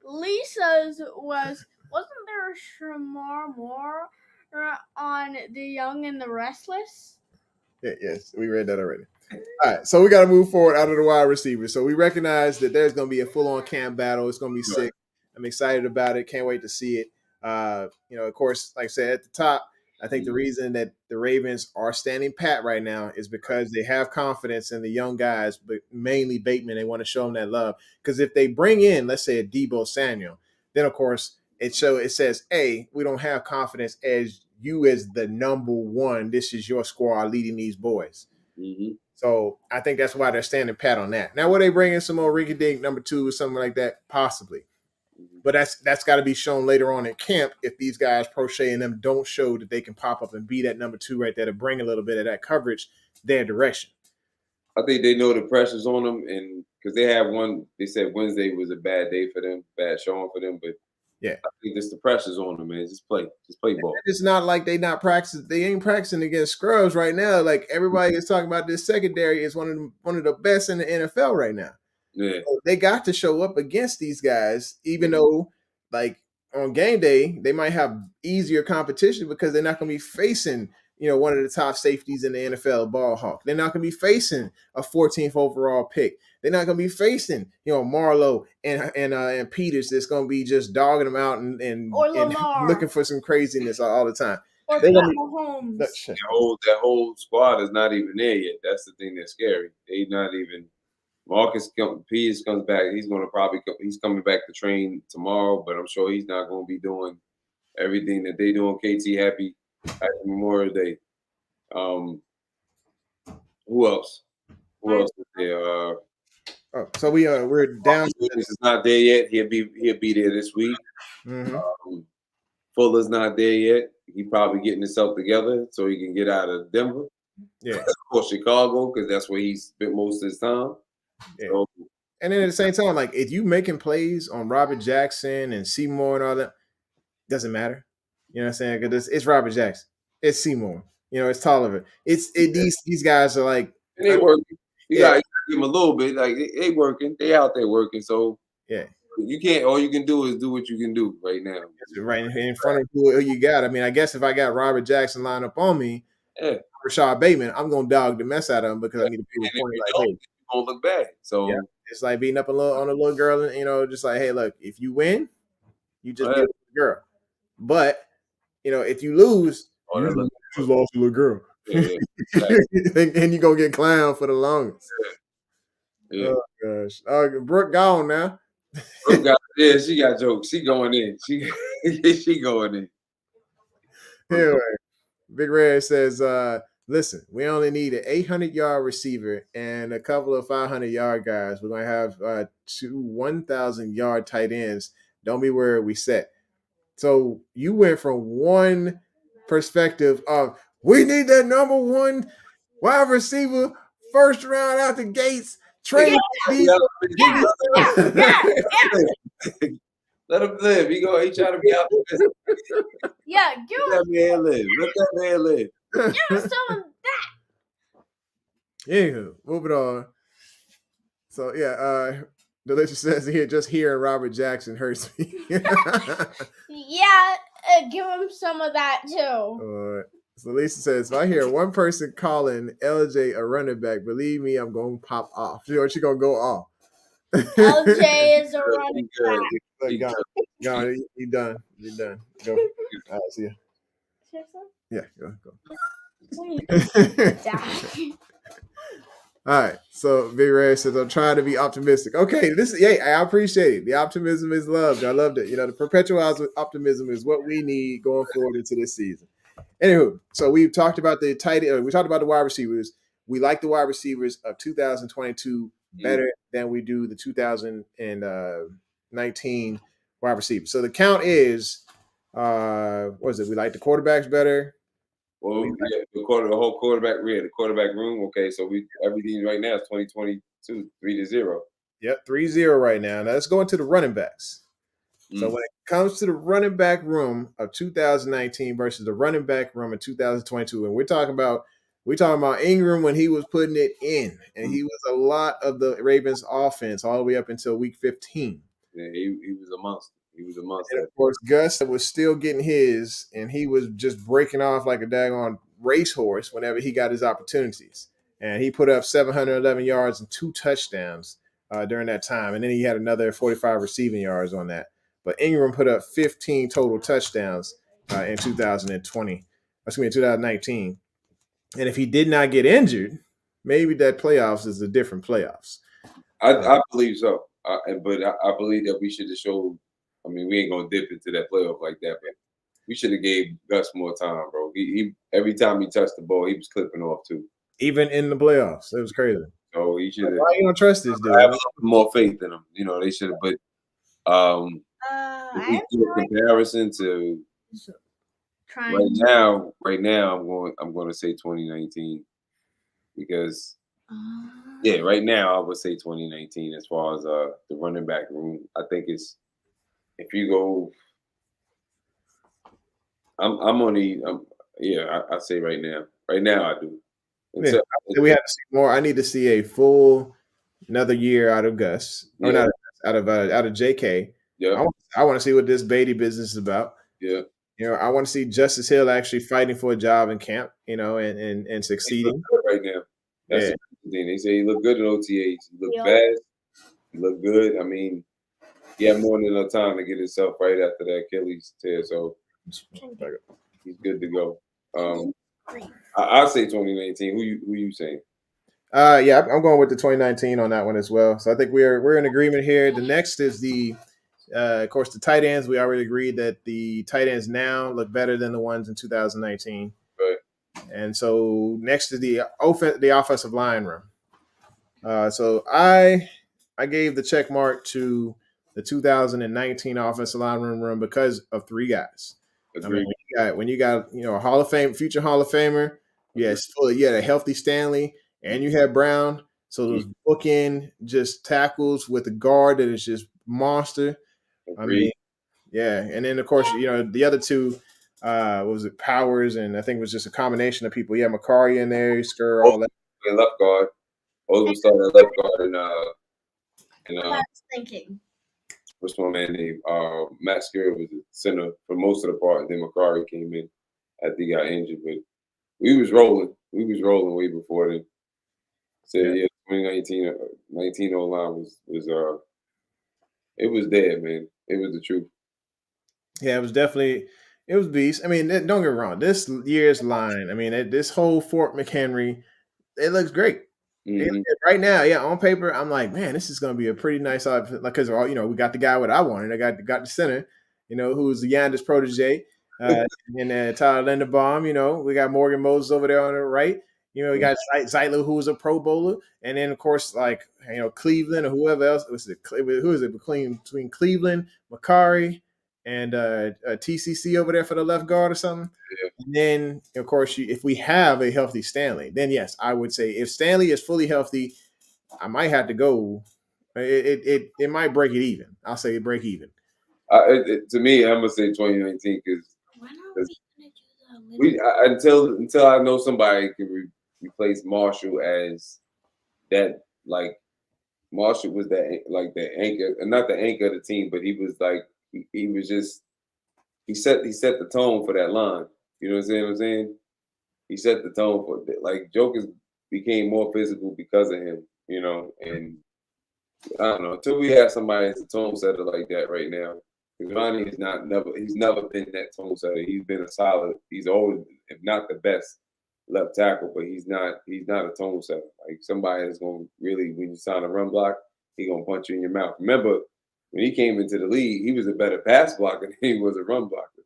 Lisa's wasn't there a Shamar more on The Young and the Restless? Yeah, yes, we read that already. All right, so we got to move forward out of the wide receivers. So we recognize that there's going to be a full-on camp battle. It's going to be sick. I'm excited about it. Can't wait to see it. Of course, like I said at the top, I think the reason that the Ravens are standing pat right now is because they have confidence in the young guys, but mainly Bateman. They want to show them that love. Because if they bring in, let's say, a Debo Samuel, then of course it says, "Hey, we don't have confidence as you as the number one. This is your squad leading these boys." Mm-hmm. So I think that's why they're standing pat on that. Now, will they bring in some more rinky-dink number two or something like that? Possibly. But that's got to be shown later on in camp if these guys, Prochet and them, don't show that they can pop up and be that number two right there to bring a little bit of that coverage their direction. I think they know the pressure's on them, and because they have one, they said Wednesday was a bad day for them, bad showing for them, but yeah, I think just the pressure's on them, man. Just play ball. It's not like they not practicing. They ain't practicing against scrubs right now. Like everybody is talking about, this secondary is one of the best in the NFL right now. Yeah, so they got to show up against these guys, even though like on game day they might have easier competition because they're not going to be facing one of the top safeties in the NFL, ball hawk. They're not going to be facing a 14th overall pick. They're not going to be facing Marlowe and Peters that's going to be just dogging them out and looking for some craziness all the time. Or Mahomes. That whole squad is not even there yet. That's the thing that's scary. They not even. Marcus Peters comes back. He's going to he's coming back to train tomorrow, but I'm sure he's not going to be doing everything that they doing. KT, happy Memorial Day. Who else? Who else is there? So we're down. Williams is not there yet. He'll be there this week. Mm-hmm. Fuller's not there yet. He probably getting himself together so he can get out of Denver. Yeah, or Chicago, because that's where he spent most of his time. Yeah. So, and then at the same time, like if you making plays on Robert Jackson and Seymour and all that, doesn't matter. You know what I'm saying? Because it's Robert Jackson, it's Seymour, it's Tolliver. These guys are like, and they working. You gotta give them a little bit. Like they working, they out there working. So yeah, you can't. All you can do is do what you can do right now. Right in front of who you got. I mean, I guess if I got Robert Jackson lined up on me, Rashad Bateman, I'm gonna dog the mess out of him because I need to prove a point. Like, hey, don't look bad. So it's like beating up on a little girl, and just like, hey, look, if you win, you just beat up the girl. But if you lose, you just lost a little girl. And you're gonna get clowned for the longest. Yeah. Oh gosh. Brooke gone now. Brooke she got jokes. She going in. She going in. Anyway, Big Red says, listen, we only need an 800-yard receiver and a couple of 500-yard guys. We're going to have 2 1,000-yard tight ends. Don't be worried, we set. So you went from one perspective of, we need that number one wide receiver, first round out the gates, trade. Let him live. He trying to be optimistic. Yeah, let that man live. Let that man live. Give some of that. Anywho, moving on. So Delicious says here, just hearing Robert Jackson hurts me. Yeah, give him some of that too. All right. So Lisa says, if I hear one person calling LJ a running back, believe me, I'm going to pop off. She's going to go off. LJ is a running back. You're done. Go. All right, see ya. Yeah, go. All right. So Big Red says, I'm trying to be optimistic. Okay, I appreciate it. The optimism is loved. I loved it. The perpetual optimism is what we need going forward into this season. Anywho, so we've talked about the tight end. We talked about the wide receivers. We like the wide receivers of 2022 better than we do the 2019 wide receivers. So the count is, what is it? We like the quarterbacks better. Well, the whole quarterback, the quarterback room. Okay, so everything right now is 2022, 3-0. Yep, 3-0 right now. Now let's go into the running backs. So when it comes to the running back room of 2019 versus the running back room of 2022, and we're talking about We talking about Ingram when he was putting it in, and he was a lot of the Ravens offense all the way up until week 15. Yeah, he was a monster. He was a monster. And of course, Gus was still getting his, and he was just breaking off like a daggone racehorse whenever he got his opportunities. And he put up 711 yards and 2 touchdowns during that time. And then he had another 45 receiving yards on that. But Ingram put up 15 total touchdowns in 2019. And if he did not get injured, maybe that playoffs is a different playoffs. I believe so. But I believe that we should have showed. I mean, we ain't gonna dip into that playoff like that, but we should have gave Gus more time, bro. He every time he touched the ball, he was clipping off too. Even in the playoffs, it was crazy. So he should have. Why you don't trust this dude? I have a little more faith in him. You know, they should have. But if we do a comparison to right now, I'm going to say 2019 because right now I would say 2019 as far as the running back room. I think it's if you go, I say right now. Right now I do. So we have to see more. I need to see a full another year out of Gus, or not out of JK. Yeah, I want to see what this Beatty business is about. Yeah, I want to see Justice Hill actually fighting for a job in camp. And succeeding right now. That's the thing. They say he look good in OTAs. He look fast. He look good. I mean, he had more than enough time to get himself right after that Achilles tear, so he's good to go. I say 2019. Who you saying? I'm going with the 2019 on that one as well. So I think we're in agreement here. The next is of course, the tight ends. We already agreed that the tight ends now look better than the ones in 2019. Right. And so next is the offensive line room. So I gave the check mark to the 2019 offensive line room because of 3 guys. Agreed. I mean, when you got a Hall of Fame, future Hall of Famer, yes, you had a healthy Stanley, and you had Brown. So those bookend just tackles with a guard that is just monster. Agreed. I mean, yeah, and then of course the other 2, what was it, Powers, and I think it was just a combination of people. Yeah, Macari in there, Skur, all that. Left guard. Oz was starting at left guard, and I was thinking. What's my man named? Matt Skerr was the center for most of the part, and then Macari came in after he got injured. But we was rolling. We was rolling way before then. So 2019, 19 O-line was it was there, man. It was the truth. Yeah, it was beast. I mean, don't get me wrong. This year's line, I mean, this whole Fort McHenry, it looks great. Mm-hmm. Right now, on paper, I'm like, man, this is going to be a pretty nice outfit. Like, because we got the guy what I wanted. I got the center, who's the Yandis protege, and Tyler Linderbaum. We got Morgan Moses over there on the right. We got Zeitler, who was a Pro Bowler, and then of course, Cleveland or whoever else. Who is it between Cleveland, Macari, and TCC over there for the left guard or something? Yeah. And then, of course, if we have a healthy Stanley, then yes, I would say if Stanley is fully healthy, I might have to go. It might break it even. I'll say break even. To me, I'm gonna say 2019 because until I know somebody can replace Marshall as that. Like Marshall was the anchor, and not the anchor of the team, but he was he was just he set the tone for that line. You know what I'm saying? He set the tone for it. Jokers became more physical because of him. And I don't know until we have somebody that's a tone setter like that right now. Because Ronnie he's never been that tone setter. He's been a solid. He's always, if not the best, left tackle, but he's not a tone setter. Like somebody that's gonna really, when you sign a run block, he gonna punch you in your mouth. Remember when he came into the league, he was a better pass blocker than he was a run blocker.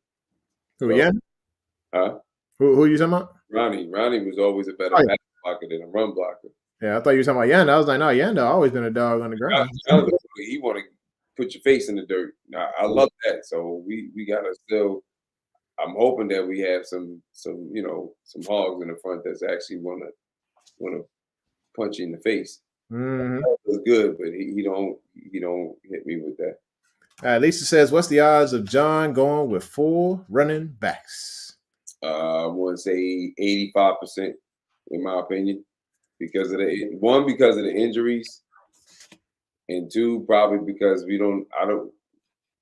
Huh? Who are you talking about? Ronnie was always a better pass blocker than a run blocker. Yeah, I thought you were talking about Yanda. I was like, no, Yanda always been a dog on the ground. He want to put your face in the dirt. Now, I love that. So we gotta still. I'm hoping that we have some hogs in the front that's actually wanna punch you in the face. Mm-hmm. That was good, but he don't hit me with that. Lisa says, what's the odds of John going with 4 running backs? I want to say 85%. in my opinion, because of the injuries, and two, probably because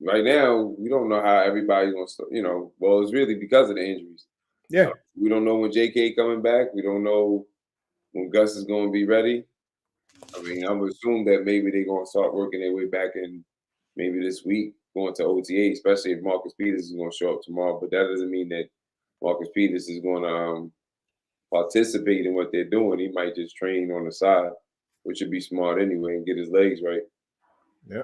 right now we don't know how everybody's gonna start. Well, it's really because of the injuries. Yeah. We don't know when JK coming back. We don't know when Gus is going to be ready. I mean, I would assume that maybe they're going to start working their way back in maybe this week, going to OTA, especially if Marcus Peters is going to show up tomorrow. But that doesn't mean that Marcus Peters is going to participate in what they're doing. He might just train on the side, which would be smart anyway, and get his legs right. Yeah.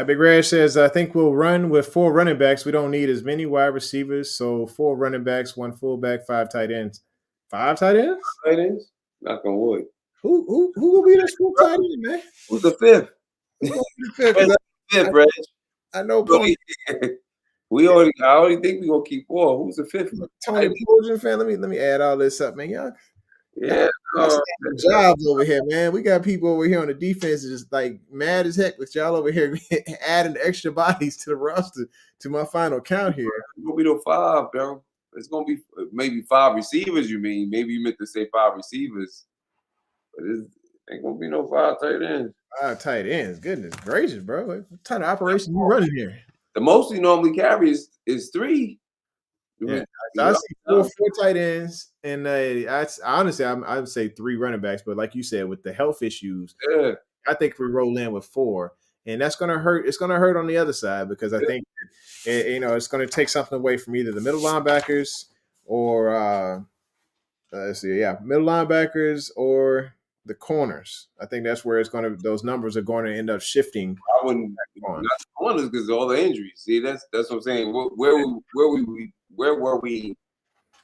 Big Red says, I think we'll run with 4 running backs. We don't need as many wide receivers. So 4 running backs, 1 fullback, 5 tight ends. 5 tight ends? Tight ends? Knock on wood. Who will be this full tight end, man? Who's the fifth? Who's going to be the fifth? Reg. I know Pony. I already think we're going to keep 4. Who's the fifth? Tony Posion fan. Let me add all this up, man. Y'all. Yeah. Jobs over here, man. We got people over here on the defense just like mad as heck with y'all over here adding extra bodies to the roster to my final count here. It's gonna be no 5, bro. It's gonna be maybe 5 receivers. You mean? Maybe you meant to say 5 receivers, but it ain't gonna be no 5 tight ends. 5 tight ends. Goodness gracious, bro! What kind of operation you running here? The most you normally carry is 3. Yeah, so I see 4 tight ends, and honestly, I would say 3 running backs. But like you said, with the health issues, I think we roll in with 4, and that's going to hurt. It's going to hurt on the other side because I think it's going to take something away from either the middle linebackers or middle linebackers or the corners. I think that's where those numbers are going to end up shifting. I wouldn't not the corners because of all the injuries. See, that's what I'm saying. Where were we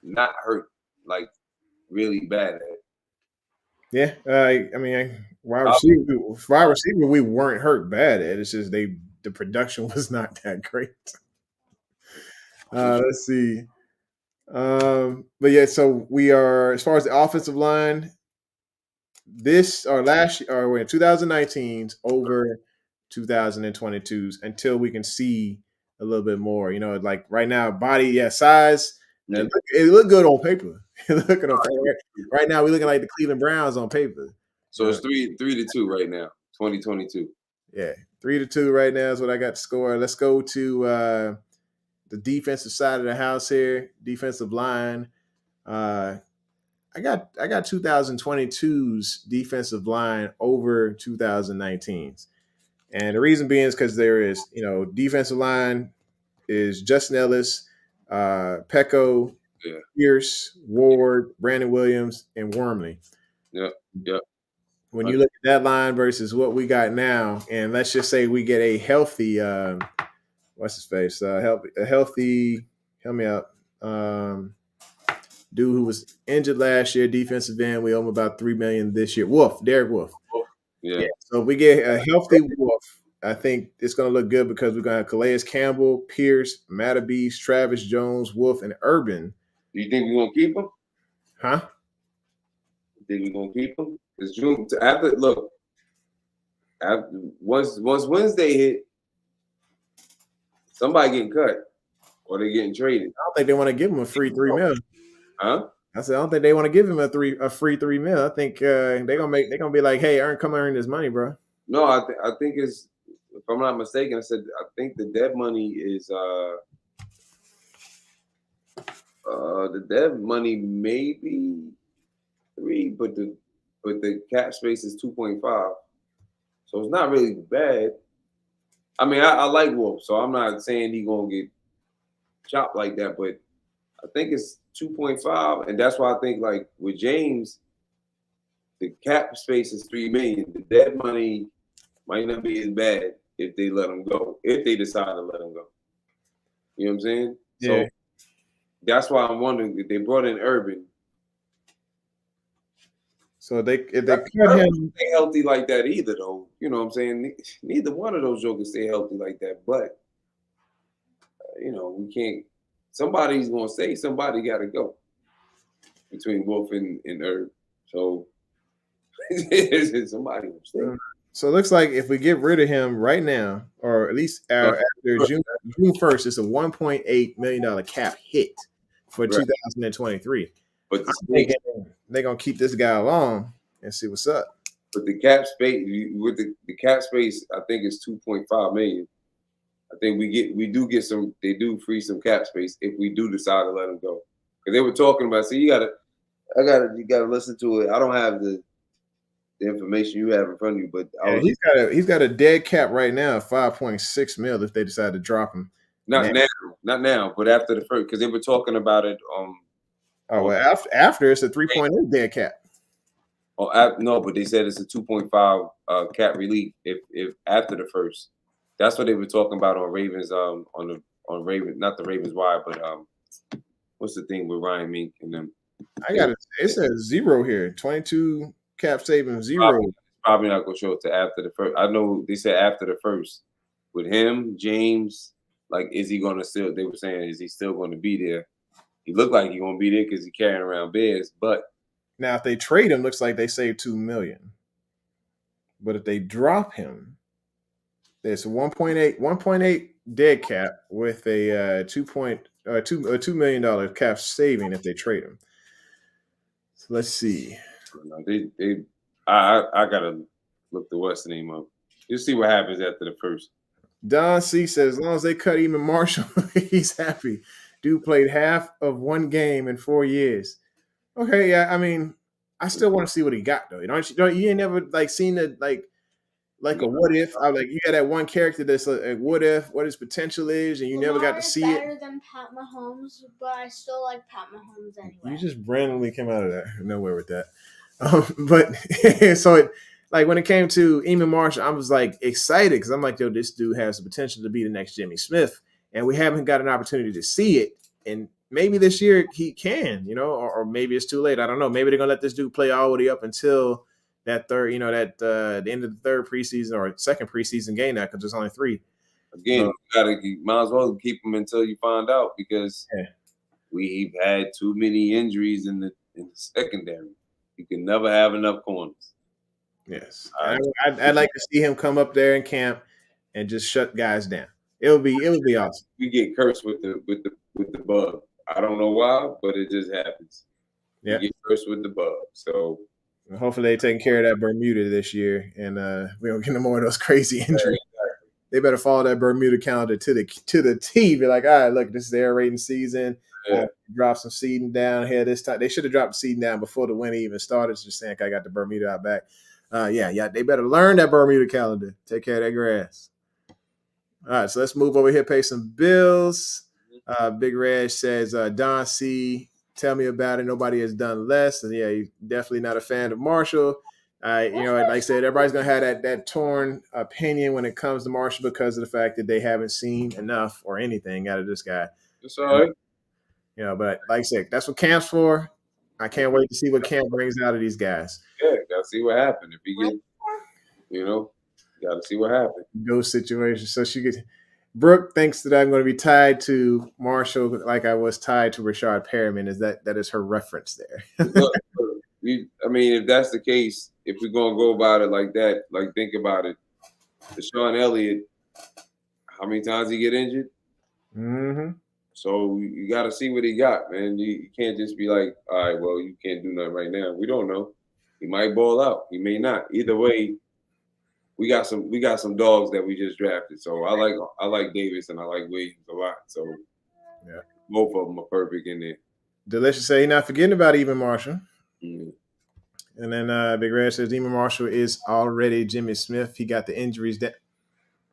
not hurt like really bad at? Yeah, I mean, wide receiver, we weren't hurt bad at. It's just the production was not that great. Let's see. But yeah, so we are, as far as the offensive line, last year, or we're in 2019's over 2022's until we can see a little bit more. Like right now, body, size. Yeah. It looked good on paper. Right now, we're looking like the Cleveland Browns on paper. So it's 3-2 right now, 2022. Yeah, 3-2 right now is what I got to score. Let's go to the defensive side of the house here, defensive line. I got 2022's defensive line over 2019's, and the reason being is because there is, defensive line is Justin Ellis, Pecco, Pierce, Ward, Brandon Williams, and Wormley. Yep. When you look at that line versus what we got now, and let's just say we get a healthy, what's his face? A healthy, help me out. Dude who was injured last year, defensive end. We owe him about $3 million this year. Derek Wolfe. Yeah. So if we get a healthy Wolfe, I think it's going to look good because we're going to have Calais Campbell, Pierce, Matabese, Travis Jones, Wolfe, and Urban. Do you think we're going to keep him? Huh? Think we're going to keep him? Because once Wednesday hit, somebody getting cut or they getting traded. I don't think they want to give him a free $3 million. Huh? I said I don't think they want to give him a free $3 million. I think they're gonna be like, hey, come earn this money, bro. No, I think it's, if I'm not mistaken, I think the dead money is the dead money maybe 3, but the cap space is 2.5, so it's not really bad. I mean, I like Wolf, so I'm not saying he's gonna get chopped like that, but I think it's 2.5, and that's why I think like with James, the cap space is $3 million. The dead money might not be as bad if they let him go, if they decide to let him go. You know what I'm saying? Yeah. So that's why I'm wondering if they brought in Urban. So if they cut him, stay healthy like that either, though. You know what I'm saying? Neither one of those jokers stay healthy like that. But we can't. Somebody's gonna say somebody got to go between Wolf and Herb. So somebody will stay. So it looks like if we get rid of him right now, or at least after June 1st, it's a $1.8 million cap hit for 2023. But they're gonna keep this guy along and see what's up. But the cap space with the cap space, I think it's 2.5 million. I think we do get some. They do free some cap space if we do decide to let him go. Because they were talking about. So you gotta listen to it. I don't have the information you have in front of you, but he's got a dead cap right now of 5.6 mil if they decide to drop him. Not now, but after the first, because they were talking about it. After it's a 3.8 dead cap. No, but they said it's a 2.5 cap relief if after the first. That's what they were talking about on Ravens on Ravens, not the Ravens Wire, but what's the thing with Ryan Mink and them? It says 0 here. 22 cap saving 0. Probably not gonna show it to after the first. I know they said after the first with him, James. Like, is he gonna still? They were saying, is he still going to be there? He looked like he's gonna be there because he's carrying around bears. But now, if they trade him, looks like they save $2 million. But if they drop him, there's a 1.8 dead cap with a $2 million cap saving if they trade him. So let's see. I gotta look the what's the name up. You'll see what happens after the first. Don C says, as long as they cut even Marshall, he's happy. Dude played half of one game in 4 years. Okay, yeah. I mean, I still want to see what he got though. You ain't never like seen it like a what if. I like you got that one character that's a what if, what his potential is, and you never got to see it. Better than Pat Mahomes, but I still like Pat Mahomes anyway. You just randomly came out of that nowhere with that. But so it like when it came to Eamon Marshall, I was like excited because I'm like, yo, this dude has the potential to be the next Jimmy Smith, and we haven't got an opportunity to see it. And maybe this year he can, or maybe it's too late. I don't know. Maybe they're gonna let this dude play all the way up until that third, the end of the third preseason or second preseason game now because there's only 3. Again, you might as well keep him until you find out because we've had too many injuries in the secondary. You can never have enough corners. Yes, I'd like to see him come up there in camp and just shut guys down. It would be awesome. We get cursed with the bug. I don't know why, but it just happens. Yeah, we get cursed with the bug. So hopefully they're taking care of that Bermuda this year, and we don't get no more of those crazy injuries. They better follow that Bermuda calendar to the T. Be like, all right, look, this is the air rating season. Drop some seeding down here this time. They should have dropped the seeding down before the winter even started. Just saying, I got the Bermuda out back. They better learn that Bermuda calendar. Take care of that grass. All right, so let's move over here, pay some bills. Big Red says, Don C, tell me about it. Nobody has done less. And yeah, he's definitely not a fan of Marshall. Like I said, everybody's going to have that torn opinion when it comes to Marshall because of the fact that they haven't seen enough or anything out of this guy. That's all right. But like I said, that's what camp's for. I can't wait to see what camp brings out of these guys. Yeah, got to see what happened. If he get, got to see what happened. Those situations. So Brooke thinks that I'm going to be tied to Marshall like I was tied to Rashard Perriman. That is her reference there? Look, if that's the case, if we're going to go about it like that, like think about it. Deshaun Elliott, how many times he get injured? Mm-hmm. So you got to see what he got, man. You can't just be like, all right, well, you can't do nothing right now. We don't know. He might ball out. He may not. Either way, we got some dogs that we just drafted. So I like Davis and I like Williams a lot. So yeah, both of them are perfect in there. Delicious say he's not forgetting about Eamon Marshall. Mm-hmm. And then Big Red says Eamon Marshall is already Jimmy Smith. He got the injuries that.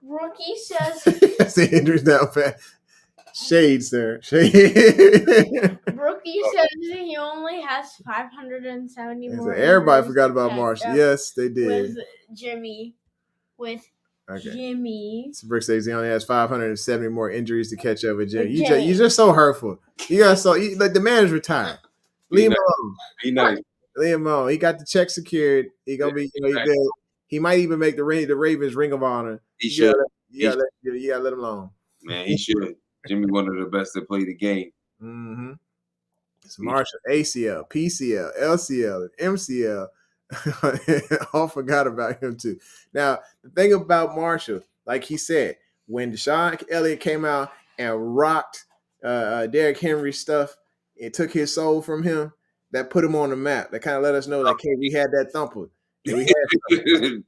Rookie says the injuries down pat. Shade, sir. Shade. Rookie says he only has 570 more. Everybody forgot about Marshall. Yes, they did. With Jimmy. So Brick says he only has 570 more injuries to catch up with Jimmy. You're just so hurtful. The man is retired. Leave him alone. Be nice. Leave him alone. He got the check secured. He gonna be. He might even make the Ravens Ring of Honor. He should. You gotta let him alone. Man, he should. Jimmy one of the best to play the game. Mm-hmm. It's Marshall, ACL, PCL, LCL, and MCL. All forgot about him too. Now, the thing about Marshall, like he said, when Deshaun Elliott came out and rocked Derrick Henry stuff, it took his soul from him. that put him on the map. That kind of let us know that we had that thumper. That we had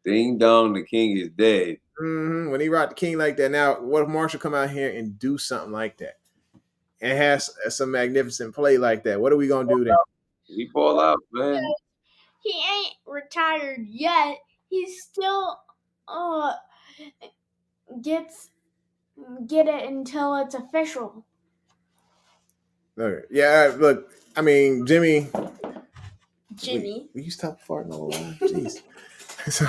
Ding dong, the king is dead. When he rocked the king like that. Now, what if Marshall come out here and do something like that and has some magnificent play like that? What are we gonna do then? He fall out, man. He ain't retired yet. He still get it until it's official. Okay. Yeah, look, I mean, Jimmy. Jimmy. Will you stop farting all the line? Jeez. So,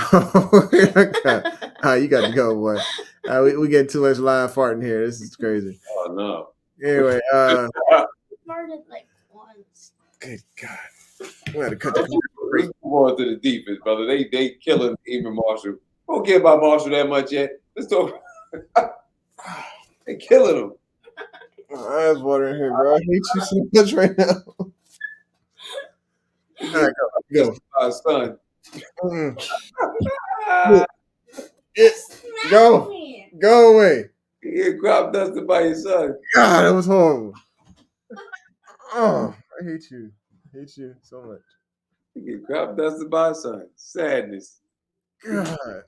you got to go, boy. We get too much live farting here. This is crazy. Oh no. Anyway, Farted like once. Good God. We had to cut the Let's move on to the defense, brother. They killing even Marshall. Don't care about Marshall that much yet. Let's talk. They killing him. My eyes watering here, bro. I hate you so much right now. All right, go. My son. Go away. You get crop dusted by your son. God, that was horrible. Oh, I hate you. I hate you so much. You get crop dusted by your son. Sadness. God.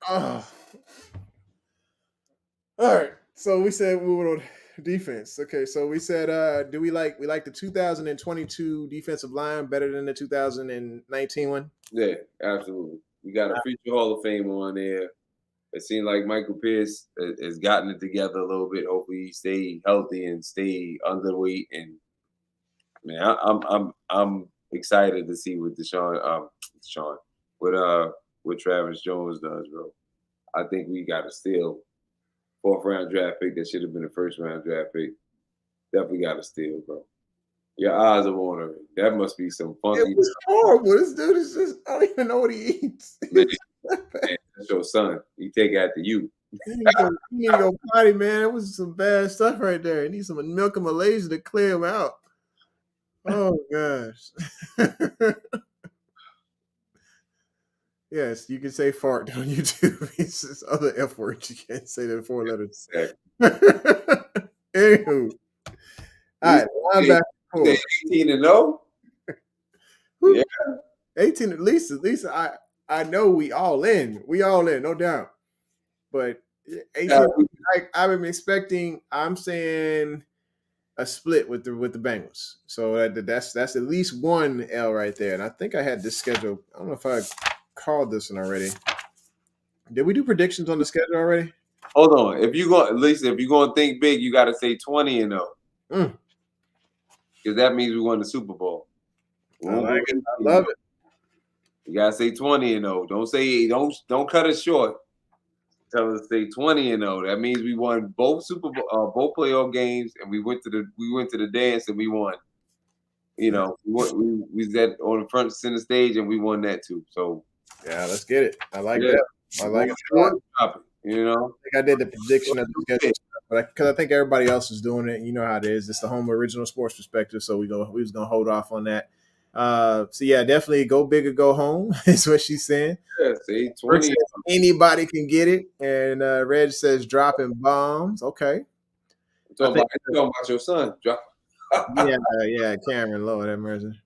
Oh. All right. So we said moving on defense. Okay, so we said do we like the 2022 defensive line better than the 2019 one? Yeah, absolutely. You got a future Hall of Fame on there. It seems like Michael Pierce has gotten it together a little bit. Hopefully, he stay healthy and stay underweight. And man, I'm excited to see what what Travis Jones does, bro. I think we got to steal 4th round draft pick that should have been a 1st round draft pick. Definitely got to steal, bro. Your eyes are watering. That must be some funky. It was horrible. This dude is just, I don't even know what he eats. Man, that's your son. He take after you. You need to go potty, man. It was some bad stuff right there. You need some milk and Malaysia to clear him out. Oh, gosh. Yes, you can say fart on YouTube. It's just other F words. You can't say the 4 letters. Anywho. All right, linebacker. 18-0? Yeah. 18 at least I know we all in. We all in, no doubt. But 18, I'm expecting, I'm saying a split with the Bengals. So that's at least one L right there. And I think I had this schedule. I don't know if I called this one already. Did we do predictions on the schedule already? Hold on. If you're going to think big, you got to say 20-0. Because that means we won the Super Bowl. I like it. I love it. You gotta say 20-0. Don't say don't cut us short. Tell us to say 20-0. That means we won both Super Bowl, both playoff games, and we went to the dance and we won. You know, we was on the front center stage and we won that too. So yeah, let's get it. I like that. I like it. You know, I think I did the prediction of the schedule, but because I think everybody else is doing it. You know how it is. It's the home original sports perspective, so we was gonna hold off on that. So yeah, definitely go big or go home is what she's saying. Yeah, say 20. Anybody can get it, and Reg says dropping bombs. Okay, talking about your son. Drop. yeah, Cameron, Lord have mercy.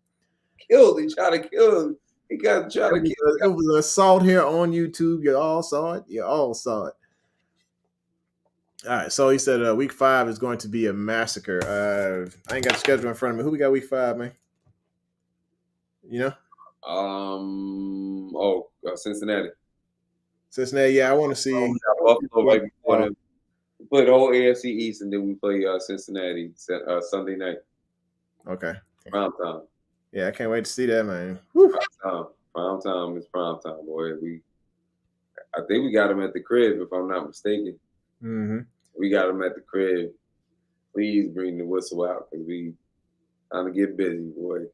Killed. He tried to kill him. He got tried to kill him. It was an assault here on YouTube. You all saw it. You all saw it. All right, so he said week 5 is going to be a massacre. I ain't got the schedule in front of me. Who we got week 5, man? You know? Cincinnati. Cincinnati, yeah, I want to see. Buffalo right before them. We play the whole AFC East, and then we play Cincinnati Sunday night. Okay. Prime time. Yeah, I can't wait to see that, man. Prime time is prime time, boy. I think we got them at the crib, if I'm not mistaken. Mm-hmm. We got them at the crib. Please bring the whistle out because we trying to get busy, boy.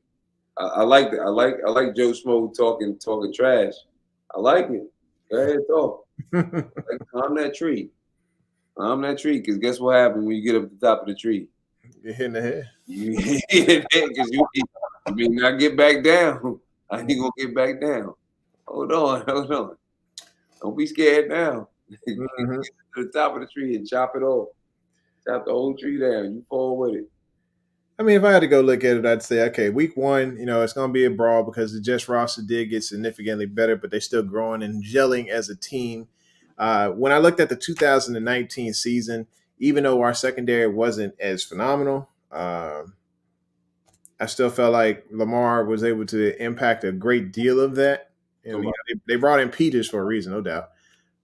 I like that. I like Joe Schmo talking trash. I like it. Go ahead, talk. Climb that tree. Climb that tree, because guess what happens when you get up at the top of the tree? You hit in the head. You hit in the head because you may not get back down. I ain't gonna get back down. Hold on. Don't be scared now. Mm-hmm. Get to the top of the tree and chop it off. Chop the whole tree down. You fall with it. I mean, if I had to go look at it, I'd say, okay, week one, it's going to be a brawl because the Jets roster did get significantly better, but they're still growing and gelling as a team. When I looked at the 2019 season, even though our secondary wasn't as phenomenal, I still felt like Lamar was able to impact a great deal of that. And they brought in Peters for a reason, no doubt.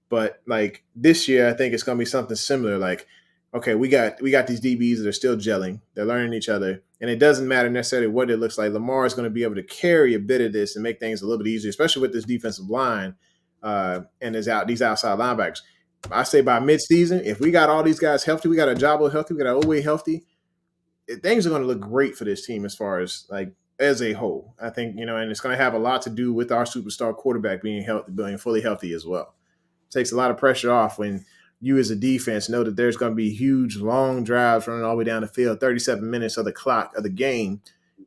But like this year, I think it's going to be something similar. Like, okay, we got these DBs that are still gelling. They're learning each other, and it doesn't matter necessarily what it looks like. Lamar is going to be able to carry a bit of this and make things a little bit easier, especially with this defensive line and these outside linebackers. I say by midseason, if we got all these guys healthy, we got a Jabo healthy, we got Owe healthy, things are going to look great for this team as far as like as a whole. I think and it's going to have a lot to do with our superstar quarterback being fully healthy as well. Takes a lot of pressure off when you as a defense know that there's going to be huge long drives running all the way down the field, 37 minutes of the clock of the game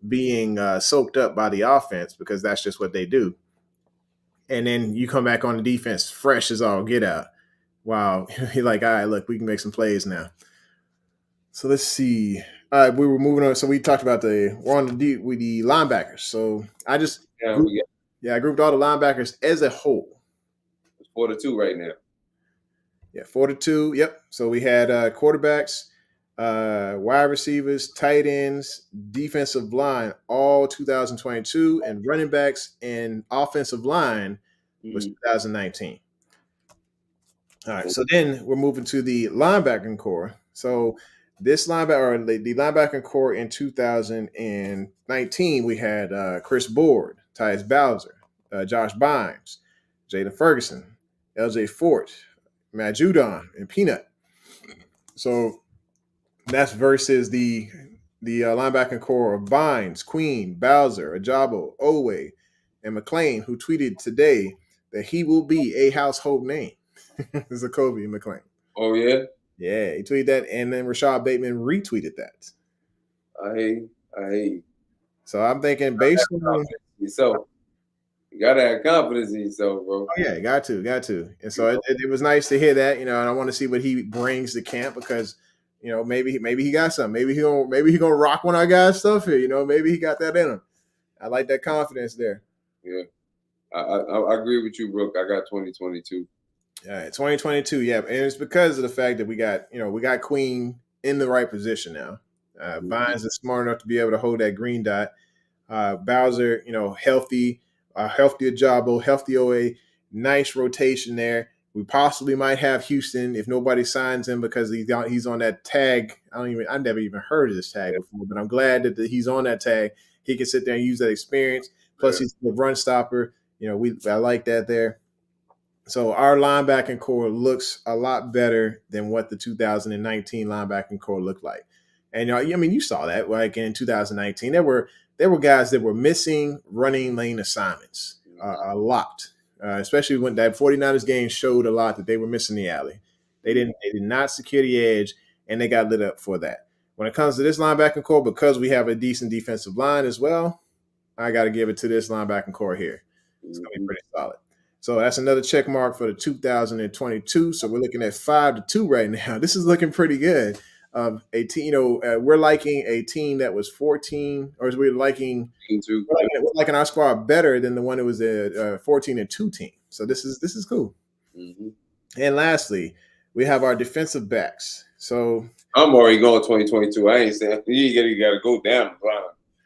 being soaked up by the offense because that's just what they do. And then you come back on the defense fresh as all get out. Wow. You're like, all right, look, we can make some plays now. So let's see. All right, we were moving on. So we talked about we're on with the linebackers. So I just I grouped all the linebackers as a whole. 4-2 right now. Yeah, 4-2. Yep. So we had quarterbacks, wide receivers, tight ends, defensive line, all 2022, and running backs and offensive line was 2019. All right. So then we're moving to the linebacking core. So this linebacker, or the linebacking core in 2019, we had Chris Board, Tyus Bowser, Josh Bynes, Jalen Ferguson, LJ Fort, Matt Judon, and Peanut. So that's versus the linebacking core of Bynes, Queen, Bowser, Ajabo, Owe, and McClain, who tweeted today that he will be a household name. Zacoby McClain. Oh, yeah? Yeah, he tweeted that, and then Rashad Bateman retweeted that. I hate. So I'm thinking based on yourself. You gotta have confidence in yourself, bro. Oh, yeah, got to. And so it was nice to hear that, and I want to see what he brings to camp because, maybe he got something. Maybe he gonna rock one of our guys' stuff here. Maybe he got that in him. I like that confidence there. Yeah, I agree with you, Brooke. I got 2022. All right, 2022. Yeah, and it's because of the fact that we got Queen in the right position now. Bynes is smart enough to be able to hold that green dot. Bowser, healthy. Healthy Ajabo, healthy OA, nice rotation there. We possibly might have Houston if nobody signs him because he's on that tag. I've never even heard of this tag before, but I'm glad that he's on that tag. He can sit there and use that experience. Plus, he's a run stopper. I like that there. So our linebacking core looks a lot better than what the 2019 linebacking core looked like. And you saw that like in 2019, there were guys that were missing running lane assignments a lot, especially when that 49ers game showed a lot that they were missing the alley. They did not secure the edge, and they got lit up for that. When it comes to this linebacking core, because we have a decent defensive line as well, I got to give it to this linebacking core here. It's going to be pretty solid. So that's another check mark for the 2022. So we're looking at 5-2 right now. This is looking pretty good. A team, we're liking a team that was 14, or we're liking our squad better than the one that was a 14-2 team. So this is cool. Mm-hmm. And lastly, we have our defensive backs. So I'm already going 2022. I ain't saying you got to go down.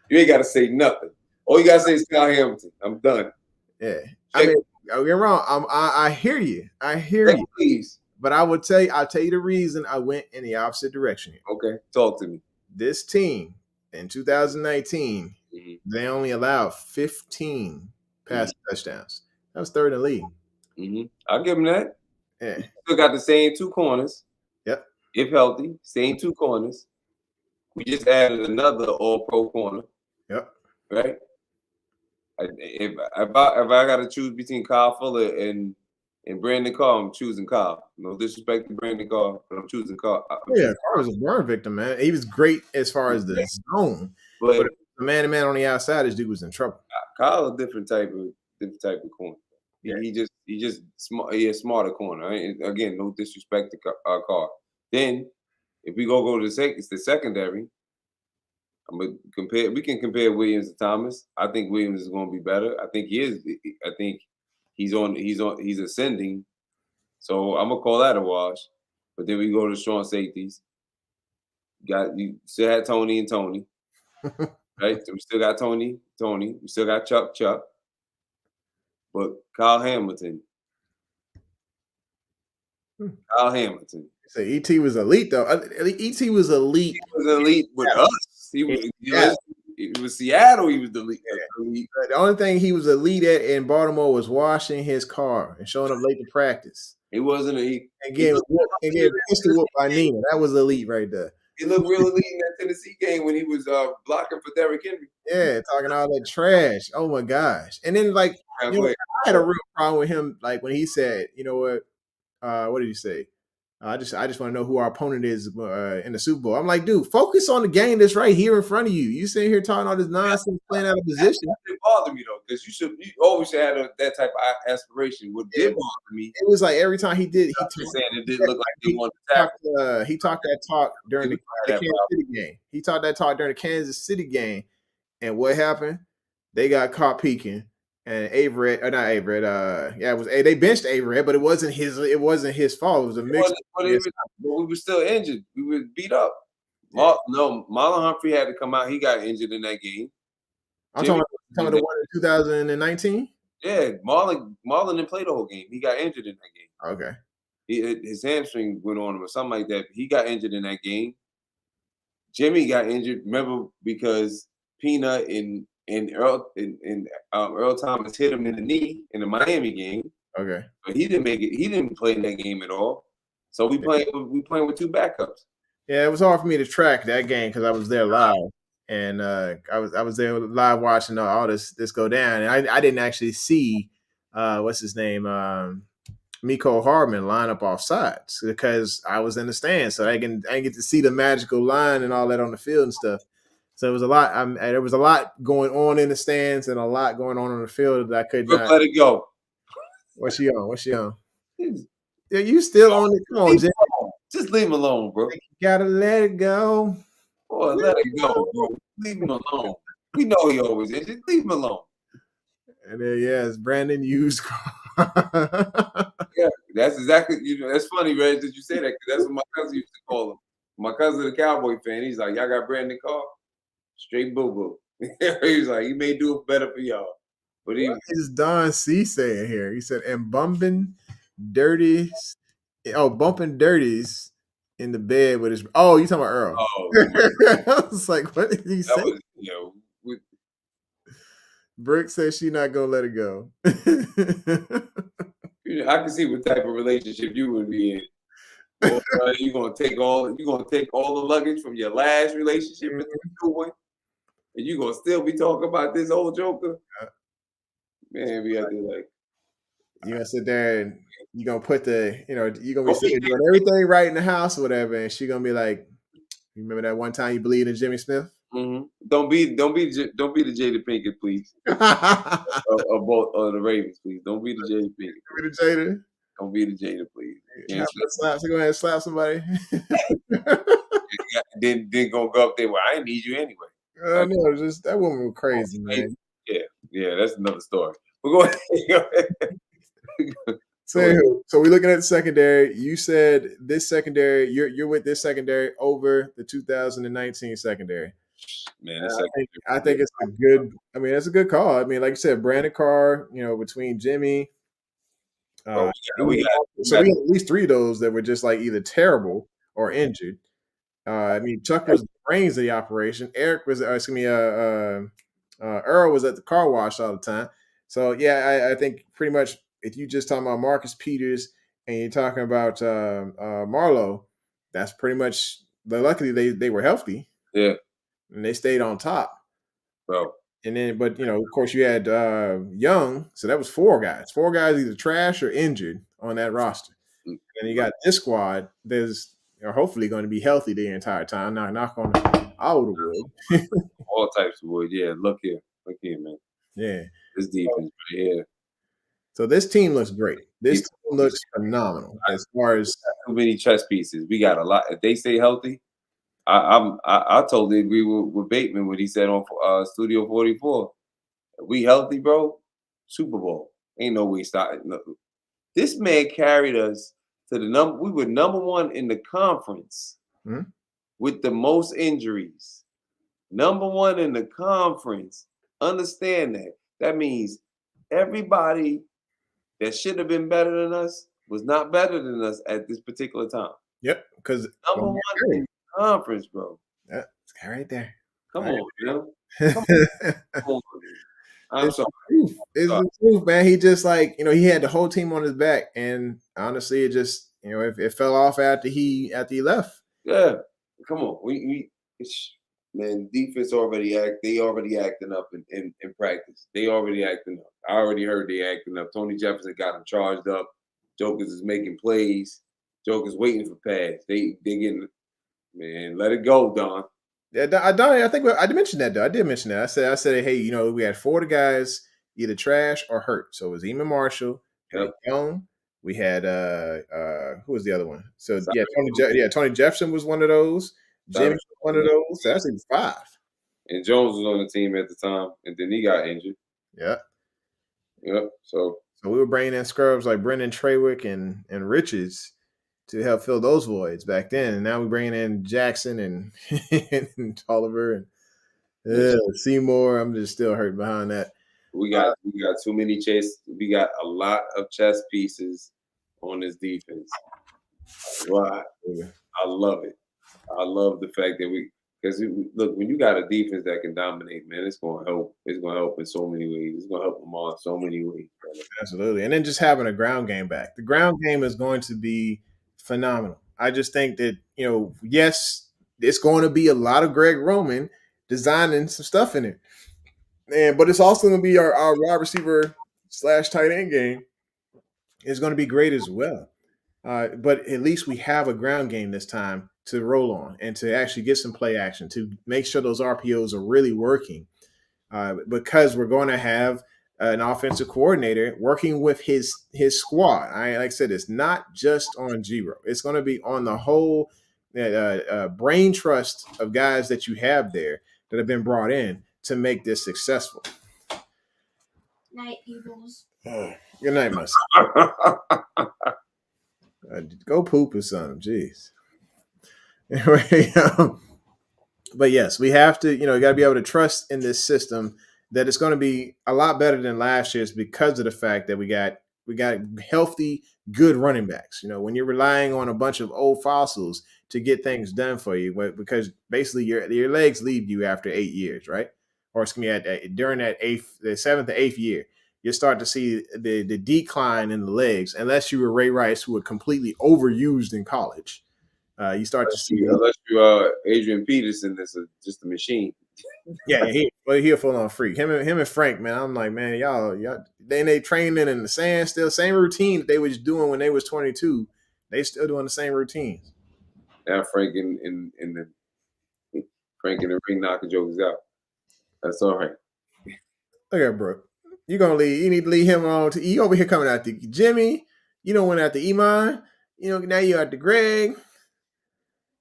You ain't got to say nothing. All you got to say is Kyle Hamilton. I'm done. Yeah, don't get wrong. I hear you. You. Please. But I'll tell you the reason I went in the opposite direction here. Okay, talk to me. This team in 2019, they only allowed 15 pass touchdowns. That was third in the league. Mm-hmm. I'll give them that. Yeah. Still got the same two corners. Yep. If healthy, same two corners. We just added another all-pro corner. Yep. Right? If I got to choose between Kyle Fuller and Brandon Carr, I'm choosing Carr. No disrespect to Brandon Carr, but I'm choosing Carr. Carr was a burn victim, man. He was great as far as the zone, but the man-to-man on the outside, this dude was in trouble. Kyle, a different type of corner. Yeah. He just smart. He a smarter corner. Again, no disrespect to Carr. Then, if we go to the secondary, I'm gonna compare. We can compare Williams to Thomas. I think Williams is going to be better. I think he is. I think he's on. He's ascending. So I'm gonna call that a wash. But then we go to strong safeties. You still had Tony and Tony, right? So we still got Tony. We still got Chuck. But Kyle Hamilton. Kyle Hamilton. So ET was elite though. ET was elite. He was elite with us. He was Seattle. He was the elite. The only thing he was elite at in Baltimore was washing his car and showing up late to practice. He wasn't and getting pistol whooped by Nina. That was elite right there. He looked real elite in that Tennessee game when he was blocking for Derrick Henry. Yeah, talking all that trash. Oh my gosh! And then like I had a real problem with him. Like when he said, "You know what? What did he say? I just want to know who our opponent is in the Super Bowl." I'm like, dude, focus on the game that's right here in front of you. You sitting here talking all this nonsense, playing out of position. That didn't bother me though, because you always should have that type of aspiration. What did bother me? It was like every time he did, saying it didn't look like he wanted to tackle. He talked that talk during the Kansas City game. He talked that talk during the Kansas City game, and what happened? They got caught peeking. And they benched Avery, but it wasn't his fault. It was a mix. But we were still injured. We were beat up. Marlon Humphrey had to come out. He got injured in that game. I'm talking about the one in 2019. Yeah, Marlon didn't play the whole game. He got injured in that game. Okay. His hamstring went on him or something like that. He got injured in that game. Jimmy got injured. Remember, because Peanut and Earl Thomas hit him in the knee in the Miami game. Okay. But he didn't make it. He didn't play in that game at all. So we playing with two backups. Yeah, it was hard for me to track that game because I was there live, and I was there live watching all this go down, and I didn't actually see what's his name, Miko Hardman line up off sides because I was in the stands, so I didn't get to see the magical line and all that on the field and stuff. So it was a lot. There was a lot going on in the stands and a lot going on the field that I could not. Let it go. What's she on? Yeah, you still on it? Come on, Jim. Just leave him alone, bro. You gotta let it go. Boy, let it go, bro. Leave him alone. We know he always is. Just leave him alone. And then it's Brandon used. Yeah, that's exactly. That's funny, Reg, that you say that because that's what my cousin used to call him. My cousin, a Cowboy fan, he's like, "Y'all got Brandon Carr? Straight boo boo." He's like, "He may do it better for y'all." But what is Don C saying here? He said, "And bumping dirties in the bed with his." Oh, you talking about Earl? Oh, I was like, what did he say? Brooke says she not gonna let it go. I can see what type of relationship you would be in. Or, you gonna take all the luggage from your last relationship into the new one, and you gonna still be talking about this old joker? Man, we out there like you gonna sit there and you gonna put you gonna be sitting there doing everything right in the house or whatever, and she gonna be like, "You remember that one time you believed in Jimmy Smith?" Mm-hmm. Don't be the Jada Pinkett, please. or the Ravens, please. Don't be the Jada Pinkett. Be the Jada. Don't be the Jada, please. So go ahead and slap somebody. then go up there. Well, I didn't need you anyway. No, just that woman was crazy, man. Yeah, that's another story. But go ahead. So we're looking at the secondary. You said this secondary. You're with this secondary over the 2019 secondary. Man, I think it's a good. I mean, it's a good call. I mean, like you said, Brandon Carr. Between Jimmy. We had at least three of those that were just like either terrible or injured. I mean, Chuck was the brains of the operation. Eric was, Earl was at the car wash all the time. So yeah, I think pretty much if you just talking about Marcus Peters and you're talking about Marlowe, that's pretty much. Luckily, they were healthy. Yeah, and they stayed on top. Bro. And then, but of course, you had Young, so that was four guys either trash or injured on that roster. And you got this squad that's hopefully going to be healthy the entire time. Now, knock on all the wood. All types of wood. Yeah, look here, man. Yeah, this defense right here. So this team looks great. This team looks phenomenal as far as too many chess pieces. We got a lot. If they stay healthy, I totally agree with Bateman when he said on Studio 44. We healthy, bro. Super Bowl. Ain't no way starting. No. This man carried us to the number. We were number one in the conference with the most injuries. Number one in the conference. Understand that. That means everybody that should have been better than us was not better than us at this particular time. Yep, because Number one in the conference, bro. Yeah, it's guy right there. Come on, man. Come on. I'm sorry. It's the truth, man. He just he had the whole team on his back, and honestly, it just it fell off after he left. Yeah, come on. Man, defense they already acting up in practice. They already acting up. I already heard they acting up. Tony Jefferson got them charged up. Jokers is making plays. Jokers waiting for pass. They getting, man, let it go, Don. Yeah, I think I did mention that though. I did mention that. I said, hey, we had 4 guys either trash or hurt. So it was Eamon Marshall, Young. We had who was the other one? So Tony Jefferson was one of those. Jimmy was one of those. So that's 5. And Jones was on the team at the time, and then he got injured. Yeah. Yep. So we were bringing in scrubs like Brendan Trawick and Riches to help fill those voids back then. And now we're bringing in Jackson and, and Oliver and Seymour. I'm just still hurt behind that. We got too many chess. We got a lot of chess pieces on this defense. Right. I love it. I love the fact that because look, when you got a defense that can dominate, man, it's going to help. It's going to help in so many ways. It's going to help them all in so many ways. Brother. Absolutely. And then just having a ground game back. The ground game is going to be phenomenal. I just think that, yes, it's going to be a lot of Greg Roman designing some stuff in it. But it's also going to be our wide receiver / tight end game is going to be great as well. But at least we have a ground game this time to roll on and to actually get some play action, to make sure those RPOs are really working because we're going to have an offensive coordinator working with his squad. Like I said, it's not just on Giro. It's going to be on the whole brain trust of guys that you have there that have been brought in to make this successful. Night, Eagles. Good night, my son. Go poop or something. Jeez. Anyway, but yes, we have to, you got to be able to trust in this system that it's going to be a lot better than last year's because of the fact that we got healthy, good running backs. When you're relying on a bunch of old fossils to get things done for you, because basically your legs leave you after 8 years, right? Or excuse me, during the 7th to 8th year, you start to see the decline in the legs, unless you were Ray Rice, who were completely overused in college. You start to see unless you Adrian Peterson, that's just a machine. Yeah, he a full on freak. Him and Frank, man. I'm like, man, y'all they training in the sand still, same routine that they was doing when they was 22. They still doing the same routines. Now Frank in the ring knocking jokers out. That's all right. Look at Brooke. You gonna leave? You need to leave him alone. You over here coming after Jimmy. You don't went after Iman. Now you after Greg.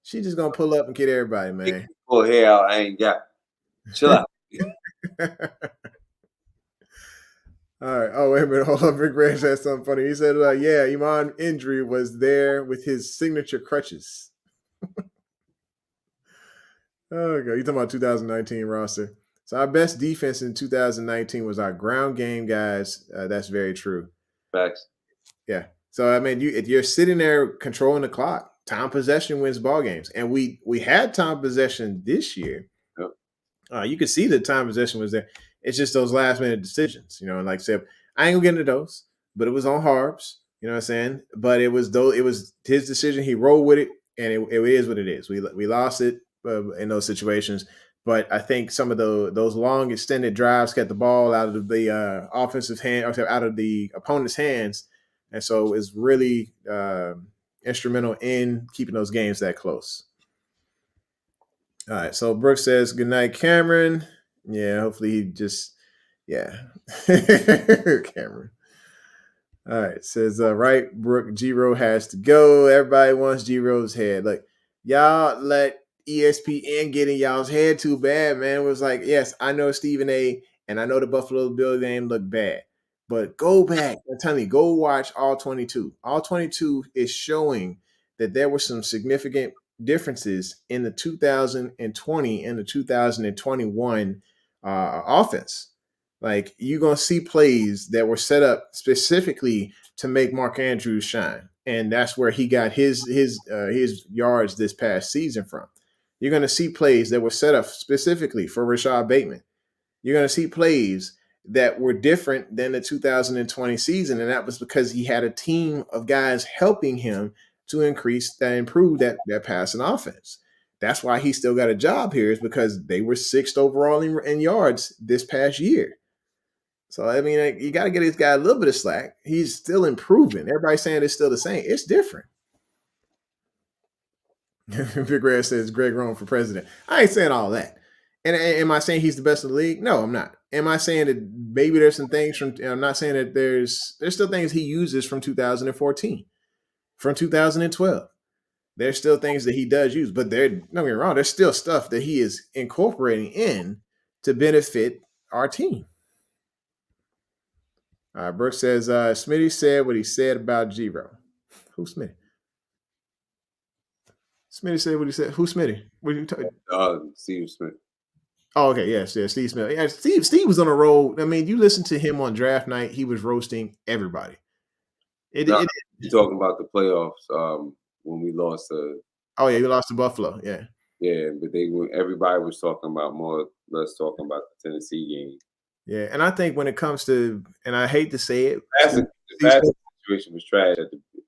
She just gonna pull up and get everybody, man. Pull hair out, I ain't got. Chill out. All right. Oh, wait a minute. Hold up. Rick Grant said something funny. He said, yeah, Iman injury was there with his signature crutches. Okay. You talking about 2019 roster. So our best defense in 2019 was our ground game guys. That's very true. Facts. Yeah. So, I mean, if you're sitting there controlling the clock, time possession wins ball games. And we had time possession this year. Yep. You could see the time possession was there. It's just those last minute decisions, and like I said, I ain't gonna get into those, but it was on Harbs, you know what I'm saying? But it was his decision. He rolled with it, and it is what it is. We lost it in those situations, but I think some of those long extended drives kept the ball out of the offensive hand, or out of the opponent's hands, and so it's really instrumental in keeping those games that close. All right, so Brooks says, good night, Cameron. Yeah, hopefully he just, yeah. Cameron. All right, says, right, Brooke, Giro has to go. Everybody wants Giro's head. Like, y'all let ESPN getting y'all's head too bad, man. It was like, yes, I know Stephen A. and I know the Buffalo Bills game looked bad, but go back. I'm telling you, go watch All 22. All 22 is showing that there were some significant differences in the 2020 and the 2021 offense. Like you're gonna see plays that were set up specifically to make Mark Andrews shine, and that's where he got his yards this past season from. You're gonna see plays that were set up specifically for Rashad Bateman. You're gonna see plays that were different than the 2020 season, and that was because he had a team of guys helping him to improve that passing offense. That's why he still got a job here, is because they were sixth overall in yards this past year. So I mean, like, you got to get this guy a little bit of slack. He's still improving. Everybody's saying it's still the same. It's different. Big Red says Greg Roman for president. I ain't saying all that. And am I saying he's the best in the league? No, I'm not. Am I saying that maybe there's some things from? I'm not saying that there's still things he uses from 2014, from 2012. There's still things that he does use, but don't get me wrong. There's still stuff that he is incorporating in to benefit our team. Brooke says, Smitty said what he said about G-Ro. Who's Smitty? Smitty said what he said. Who's Smitty? What are you talking? Steve Smith. Oh, okay. Yes, Steve Smith. Yeah, Steve was on a roll. I mean, you listen to him on draft night, he was roasting everybody. You're talking about the playoffs when we lost to. Oh, yeah, we lost to Buffalo. Yeah. Yeah, but everybody was talking about more or less talking about the Tennessee game. Yeah, and I think when it comes to, and I hate to say it, the passing situation was trash.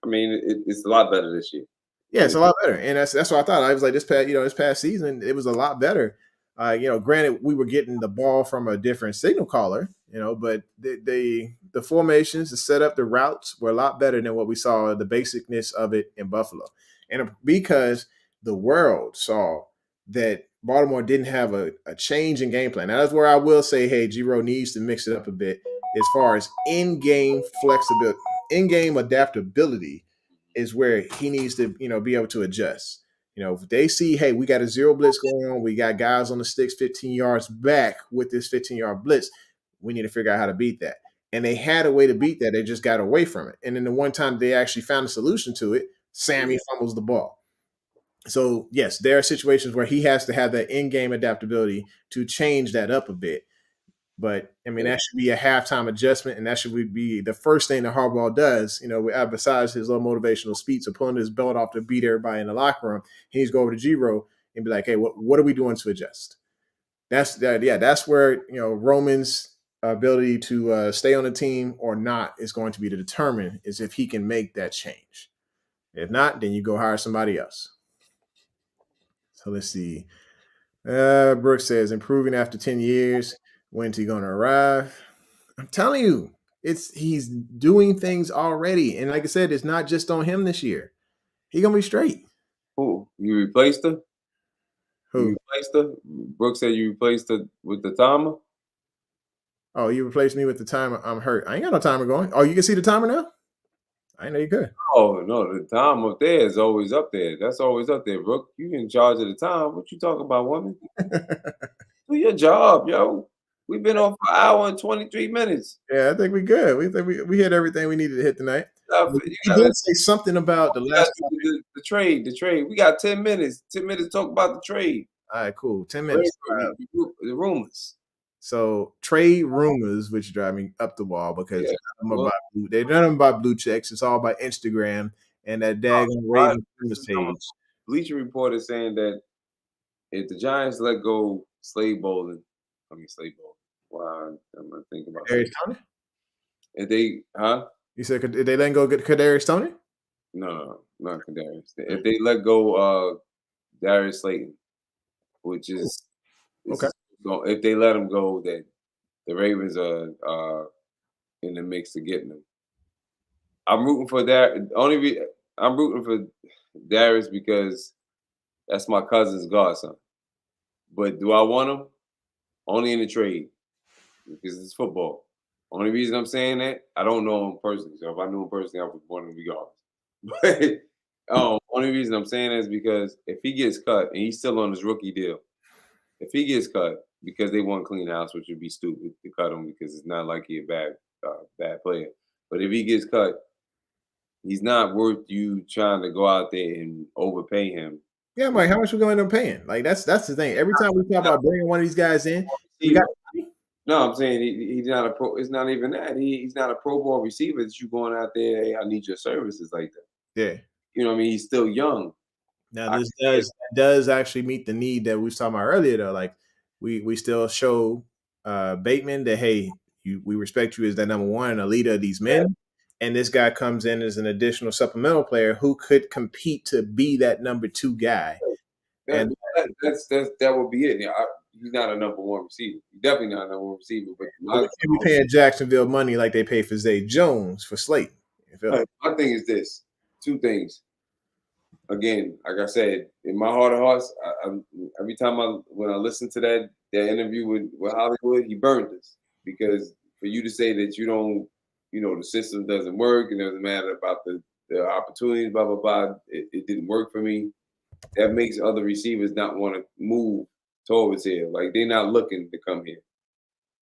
I mean, it's a lot better this year. Yeah, it's a lot better, and that's what I thought. I was like, this past season, it was a lot better. Granted, we were getting the ball from a different signal caller, but the formations, the setup, the routes were a lot better than what we saw, the basicness of it in Buffalo. And because the world saw that Baltimore didn't have a change in game plan. Now, that's where I will say, hey, G-Ro needs to mix it up a bit as far as in-game flexibility, in-game adaptability is where he needs to, be able to adjust. If they see, hey, we got a zero blitz going on, we got guys on the sticks 15 yards back with this 15-yard blitz, we need to figure out how to beat that. And they had a way to beat that. They just got away from it. And then the one time they actually found a solution to it, Sammy fumbles the ball. So, yes, there are situations where he has to have that in-game adaptability to change that up a bit. But, I mean, that should be a halftime adjustment, and that should be the first thing that Harbaugh does, besides his little motivational speech of pulling his belt off to beat everybody in the locker room. He needs to go over to G-Ro and be like, hey, what are we doing to adjust? That's where, Roman's ability to stay on the team or not is going to be determined, is if he can make that change. If not, then you go hire somebody else. So let's see. Brooks says, improving after 10 years. When's he going to arrive? I'm telling you, he's doing things already. And like I said, it's not just on him this year. He's going to be straight. Who? You replaced her? Who? You replaced her? Brooks said you replaced her with the timer? Oh, you replaced me with the timer. I'm hurt. I ain't got no timer going. Oh, you can see the timer now? I know you could. Oh, no, the time up there is always up there. That's always up there, Brooke. You in charge of the time. What you talking about, woman? Do your job, yo. We've been on for an hour and 23 minutes. Yeah, I think we good. We think we hit everything we needed to hit tonight. You did say something about the last the trade. We got 10 minutes. 10 minutes to talk about the trade. All right, cool. 10 minutes. The rumors. So trade rumors, which drive me up the wall because they're none of them about blue checks. It's all about Instagram and that daggone Ravens page. Bleacher Report is saying that if the Giants let go Slade Bolden, wow, I'm gonna think about Kadarius Toney. If they, You said if they let go get Kadarius Toney? No, not Kadarius. If they let go Darius Slayton, which is okay. If they let him go, then the Ravens are in the mix of getting him. I'm rooting for that. I'm rooting for Darius because that's my cousin's godson. But do I want him? Only in the trade because it's football. Only reason I'm saying that, I don't know him personally. So if I knew him personally, I would want him regardless. But Only reason I'm saying that is because if he gets cut and he's still on his rookie deal, if he gets cut because they want clean house, which would be stupid to cut him because it's not like he's a bad player. But if he gets cut, he's not worth you trying to go out there and overpay him. Yeah, I'm like, how much we going to end up paying? Like that's the thing. Every time we talk about bringing one of these guys in, we got no. I'm saying he's not a pro. It's not even that. He's not a Pro Bowl receiver that you going out there. Hey, I need your services like that. yeah. You know what I mean? He's still young. Now this does actually meet the need that we was talking about earlier though. Like we still show Bateman that hey, we respect you as that number one and a leader of these men. And this guy comes in as an additional supplemental player who could compete to be that number two guy. And that would be it. He's not a number one receiver. He's definitely not a number one receiver. But we can't be paying Jacksonville money like they pay for Zay Jones for Slate. My thing is this: two things. Again, like I said, in my heart of hearts, every time when I listen to that interview with Hollywood, he burned us because for you to say that you don't, the system doesn't work, and it doesn't matter about the opportunities, blah blah blah. It didn't work for me. That makes other receivers not want to move towards here. Like they're not looking to come here.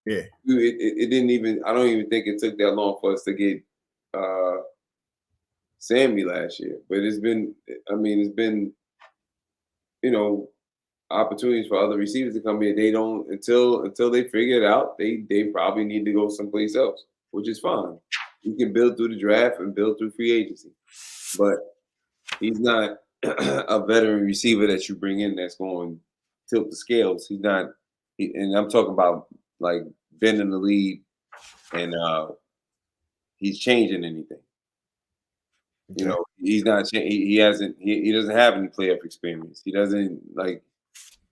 Yeah. It didn't even. I don't even think it took that long for us to get Sammy last year, but it's been opportunities for other receivers to come here. They don't until they figure it out. They probably need to go someplace else, which is fine. You can build through the draft and build through free agency, but he's not a veteran receiver that you bring in that's going to tilt the scales. He's not, and I'm talking about like bending the lead and he's changing anything. He's not. He hasn't. He doesn't have any playoff experience. He doesn't like.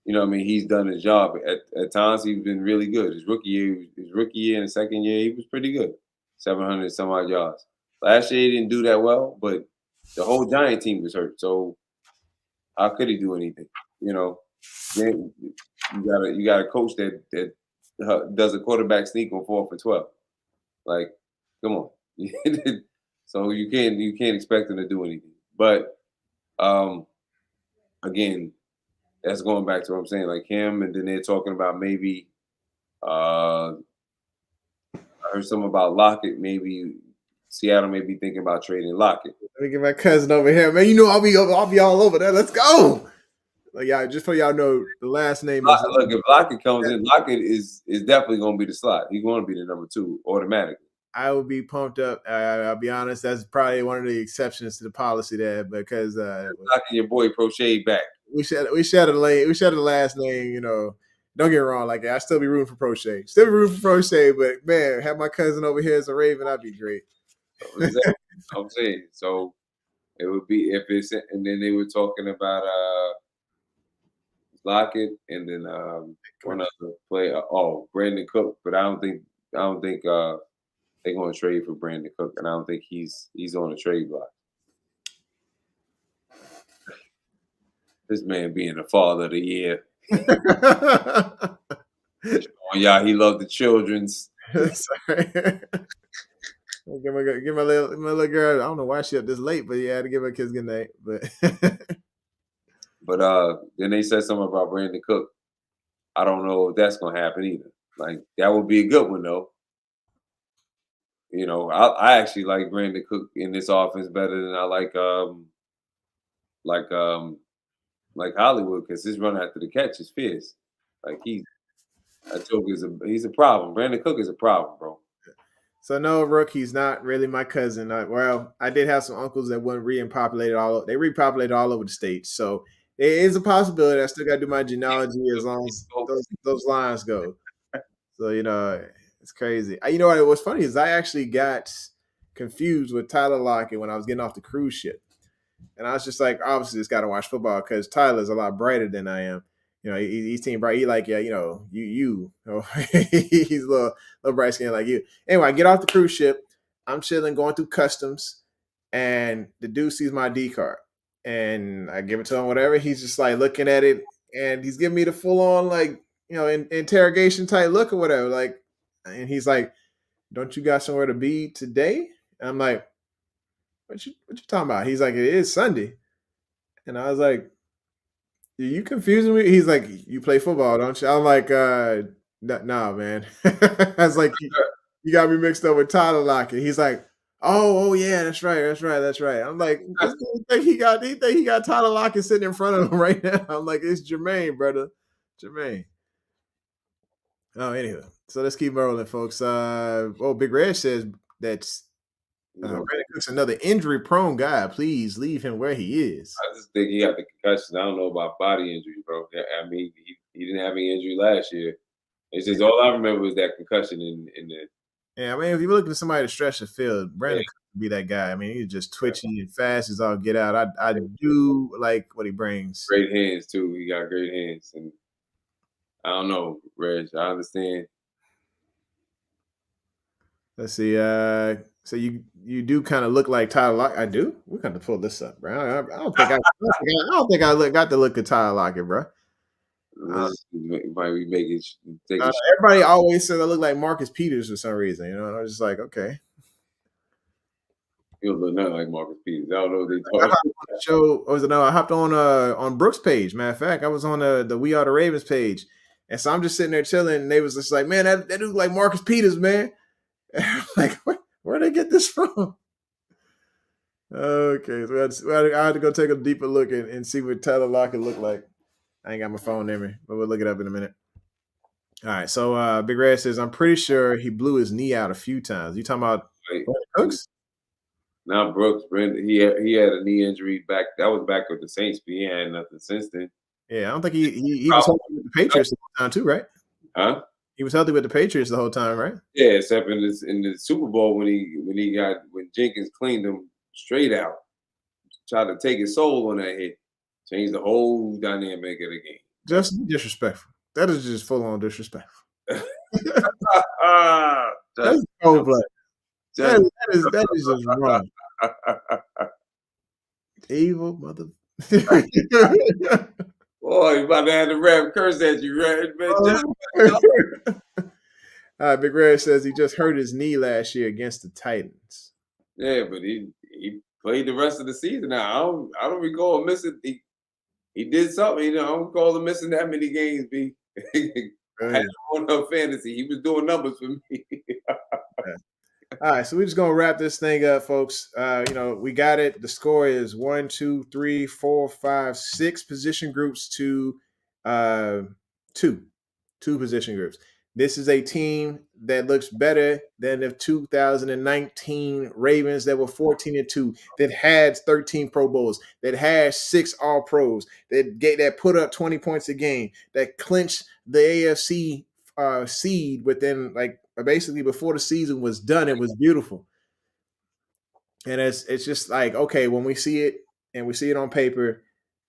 He's done his job. At times, he's been really good. His rookie year, and the second year, he was pretty good. 700 some odd yards. Last year, he didn't do that well, but the whole Giant team was hurt. So how could he do anything? Then you got a coach that does a quarterback sneak on 4th and 12. Like, come on. So you can't expect him to do anything. But again, that's going back to what I'm saying, like him, and then they're talking about maybe I heard something about Lockett. Maybe Seattle may be thinking about trading Lockett. Let me get my cousin over here, man. I'll be all over that. Let's go. Like y'all, just so y'all know, the last name is. Look, if Lockett comes in, Lockett is definitely going to be the slot. He's going to be the number 2 automatically. I would be pumped up. I'll be honest. That's probably one of the exceptions to the policy there because knocking your boy Prochet back. We shared the last name. Don't get me wrong. Like I still be rooting for Prochet. Still be rooting for Prochet, but man, have my cousin over here as a Raven, that'd be great. Exactly. I'm saying so. It would be if it's, and then they were talking about Lockett, and then one other player. Brandon Cook, but I don't think they're going to trade for Brandon Cook, and I don't think he's on a trade block. This man being the father of the year. Yeah, he loved the children's. Sorry. Give my little girl. I don't know why she up this late, but yeah, I had to give her kids good night. But then they said something about Brandon Cook. I don't know if that's going to happen either. Like that would be a good one though. I actually like Brandon Cook in this offense better than I like Hollywood because his run after the catch is fierce. Like he's a problem. Brandon Cook is a problem, bro. So no, Rook, he's not really my cousin. I did have some uncles that weren't repopulated they repopulated all over the states. So there is a possibility. I still got to do my genealogy as long as those lines go. So it's crazy. What's funny is I actually got confused with Tyler Lockett when I was getting off the cruise ship. And I was just like, obviously, just got to watch football because Tyler's a lot brighter than I am. He's team bright. He like, yeah, you. He's a little bright skin like you. Anyway, I get off the cruise ship. I'm chilling, going through customs, and the dude sees my D card. And I give it to him, whatever. He's just like looking at it, and he's giving me the full on, like, interrogation type look or whatever. Like, and he's like, don't you got somewhere to be today? And I'm like, what you talking about? He's like, it is Sunday. And I was like, "Are you confusing me?" He's like, "You play football, don't you?" I'm like, nah, man." I was like, you got me mixed up with Tyler Lockett. He's like, oh yeah, that's right. I'm like, this dude think he got Tyler Lockett sitting in front of him right now. I'm like, it's Jermaine, brother. Jermaine. Oh, anyway. So let's keep rolling, folks. Big Red says that's Brandon Cook's another injury-prone guy. Please leave him where he is. I just think he got the concussion. I don't know about body injury, bro. I mean, he didn't have any injury last year. It's just all I remember was that concussion in the. Yeah, I mean, if you're looking for somebody to stretch the field, Brandon could be that guy. I mean, he's just twitchy and fast as all get out. I do like what he brings. Great hands too. He got great hands, and I don't know, Reg. I understand. Let's see. So you do kind of look like Tyler Lockett. I do. We're gonna pull this up, bro. I don't think I got the look of Tyler Lockett, bro. Might we make it? Everybody always says I look like Marcus Peters for some reason. You know, and I was just like, okay. You don't look nothing like Marcus Peters. I don't know what they talking I hopped on Brooks' page. Matter of fact, I was on the We Are the Ravens page, and so I'm just sitting there chilling, and they was just like, man, that dude like Marcus Peters, man. Like, where'd they get this from? Okay, so I had to go take a deeper look and see what Tyler Lockett looked like. I ain't got my phone near me, but we'll look it up in a minute. All right, so Big Red says, I'm pretty sure he blew his knee out a few times. You talking about Cooks? Now Brooks, Brandon, he had a knee injury back. That was back with the Saints, but he had nothing since then. Yeah, I don't think he was healthy with the Patriots the whole time too, right? Huh? He was healthy with the Patriots the whole time, right? Yeah, except in the Super Bowl when Jenkins cleaned him straight out, tried to take his soul on that hit, changed the whole dynamic of the game. Just disrespectful. That is just full on disrespectful. That's cold blood. That is just wrong. Evil mother. Boy, you about to have the rap curse at you, right? Man. Big Red says he just hurt his knee last year against the Titans. Yeah, but he played the rest of the season. Now I don't recall missing. He did something. You know, I don't recall him missing that many games. I had him on fantasy. He was doing numbers for me. All right, so we're just gonna wrap this thing up, folks. We got it. The score is 1, 2, 3, 4, 5, 6 position groups to two position groups. This is a team that looks better than the 2019 Ravens that were 14-2, that had 13 Pro Bowls, that had 6 All Pros, that put up 20 points a game, that clinched the AFC seed within basically before the season was done. It was beautiful. And it's just like, okay, when we see it and we see it on paper,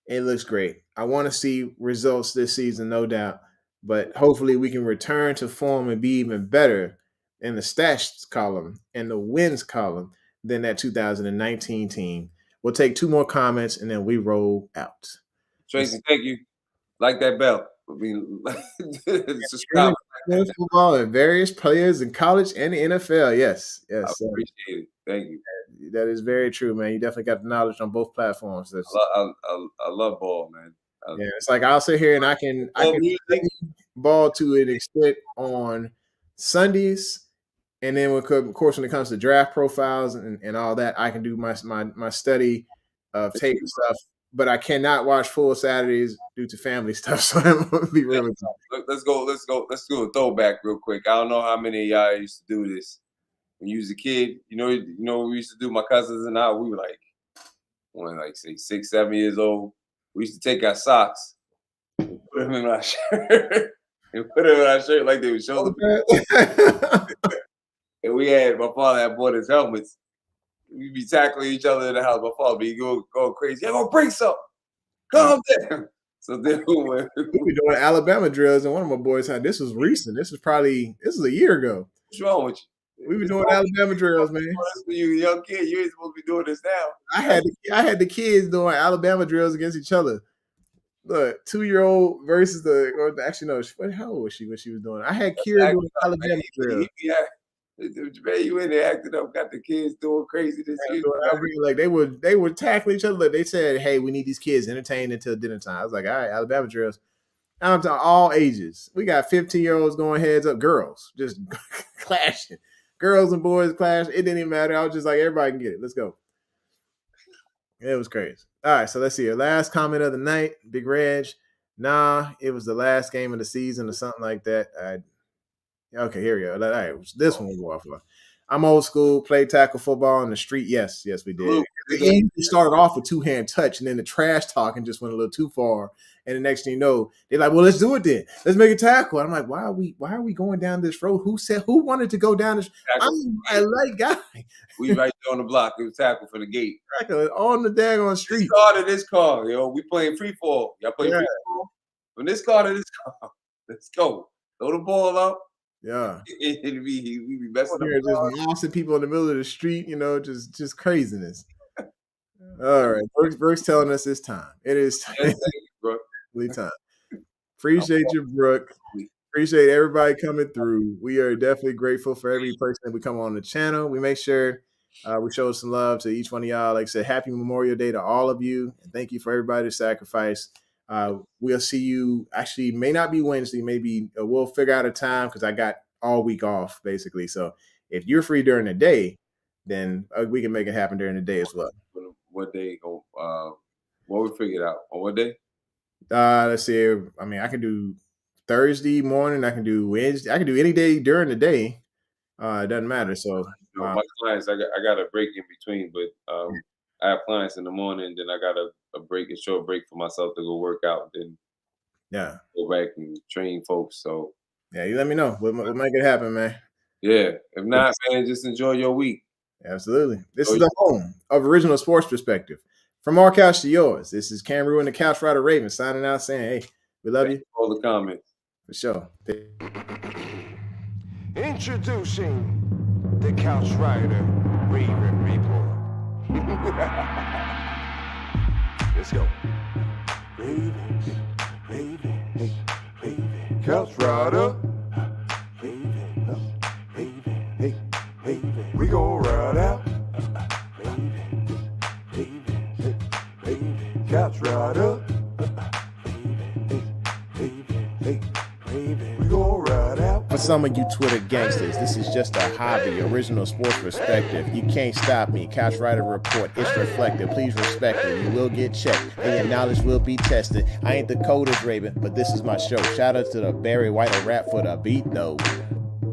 it looks great. I want to see results this season, no doubt. But hopefully we can return to form and be even better in the stats column and the wins column than that 2019 team. We'll take 2 more comments and then we roll out. Tracy, thank you. Like that bell. I mean, subscribe. Football and various players in college and the NFL. Yes. I appreciate it. Thank you. That is very true, man. You definitely got the knowledge on both platforms. I love ball, man. Yeah, it's like I'll sit here and I can ball to an extent on Sundays, and then of course when it comes to draft profiles and all that, I can do my study of tape and stuff. But I cannot watch full Saturdays due to family stuff. So I'm gonna be really. Let's do a throwback real quick. I don't know how many of y'all used to do this when you was a kid. You know, we used to do. My cousins and I, we were like, say 6, 7 years old. We used to take our socks and put them in our shirt like they were shoulder pads. And my father had bought his helmets. We'd be tackling each other in the house. My father be going crazy. I'm gonna break something. Calm down. So then we were doing Alabama drills, and one of my boys had. This was recent. This was a year ago. What's wrong with you? We were doing Alabama drills, man. You a young kid. You ain't supposed to be doing this now. I had the kids doing Alabama drills against each other. Look, 2-year-old versus how old was she when she was doing it? I had Kira doing Alabama drills. Man, you in there acting up, got the kids doing crazy this year. Like they would tackle each other. Like they said, "Hey, we need these kids entertained until dinner time." I was like, "All right, Alabama drills." I'm talking all ages. We got 15-year-olds going heads up, girls just clashing, girls and boys clash. It didn't even matter. I was just like, everybody can get it. Let's go. It was crazy. All right, so let's see. Your last comment of the night, Big Reg. Nah, it was the last game of the season or something like that. Okay, here we go. All right, this one will go off. I'm old school. Played tackle football in the street. Yes, we did. We started off with two-hand touch, and then the trash talking just went a little too far. And the next thing you know, they're like, "Well, let's do it then. Let's make a tackle." And I'm like, "Why are we going down this road? Who wanted to go down this? I'm a light guy. We right there on the block. It was tackle for the gate. On the daggone street. This car to this car. We playing free fall. Y'all play free fall? From this car to this car. Let's go. Throw the ball up. Yeah. We be messing up. Just mossing people in the middle of the street, just craziness. All right. Brooke's telling us it's time. It is time. Time. Appreciate you, Brooke. Appreciate everybody coming through. We are definitely grateful for every person that we come on the channel. We make sure we show some love to each one of y'all. Like I said, happy Memorial Day to all of you. And thank you for everybody's sacrifice. We'll see you. Actually, may not be Wednesday. Maybe we'll figure out a time because I got all week off, basically. So if you're free during the day, then we can make it happen during the day as well. What day? What we figured out on what day? Let's see. I mean, I can do Thursday morning. I can do Wednesday. I can do any day during the day. It doesn't matter. So my clients, I got a break in between, but I have clients in the morning. Then I got a short break for myself to go work out. Then go back and train folks. So you let me know. We'll make it happen, man. Yeah. If not, man, just enjoy your week. Absolutely. This is the home of Original Sports Perspective. From our couch to yours, this is Kam Ru and the Couch Rider Ravens signing out saying, hey, we love you. All the comments. For sure. Introducing the Couch Rider Raven Report. Let's go. Ravens, Ravens, Ravens. Couch Rider. Ravens, Ravens, hey, Ravens. We gon' ride out. Ravens, Ravens, Ravens. Couch Rider. We gon' ride out. For some of you Twitter gangsters, this is just a hobby. Original Sports Perspective. You can't stop me. Couch Rider Report. It's reflective. Please respect it. You will get checked, and your knowledge will be tested. I ain't the coldest Raven, but this is my show. Shout out to the Barry White rap for the beat, though.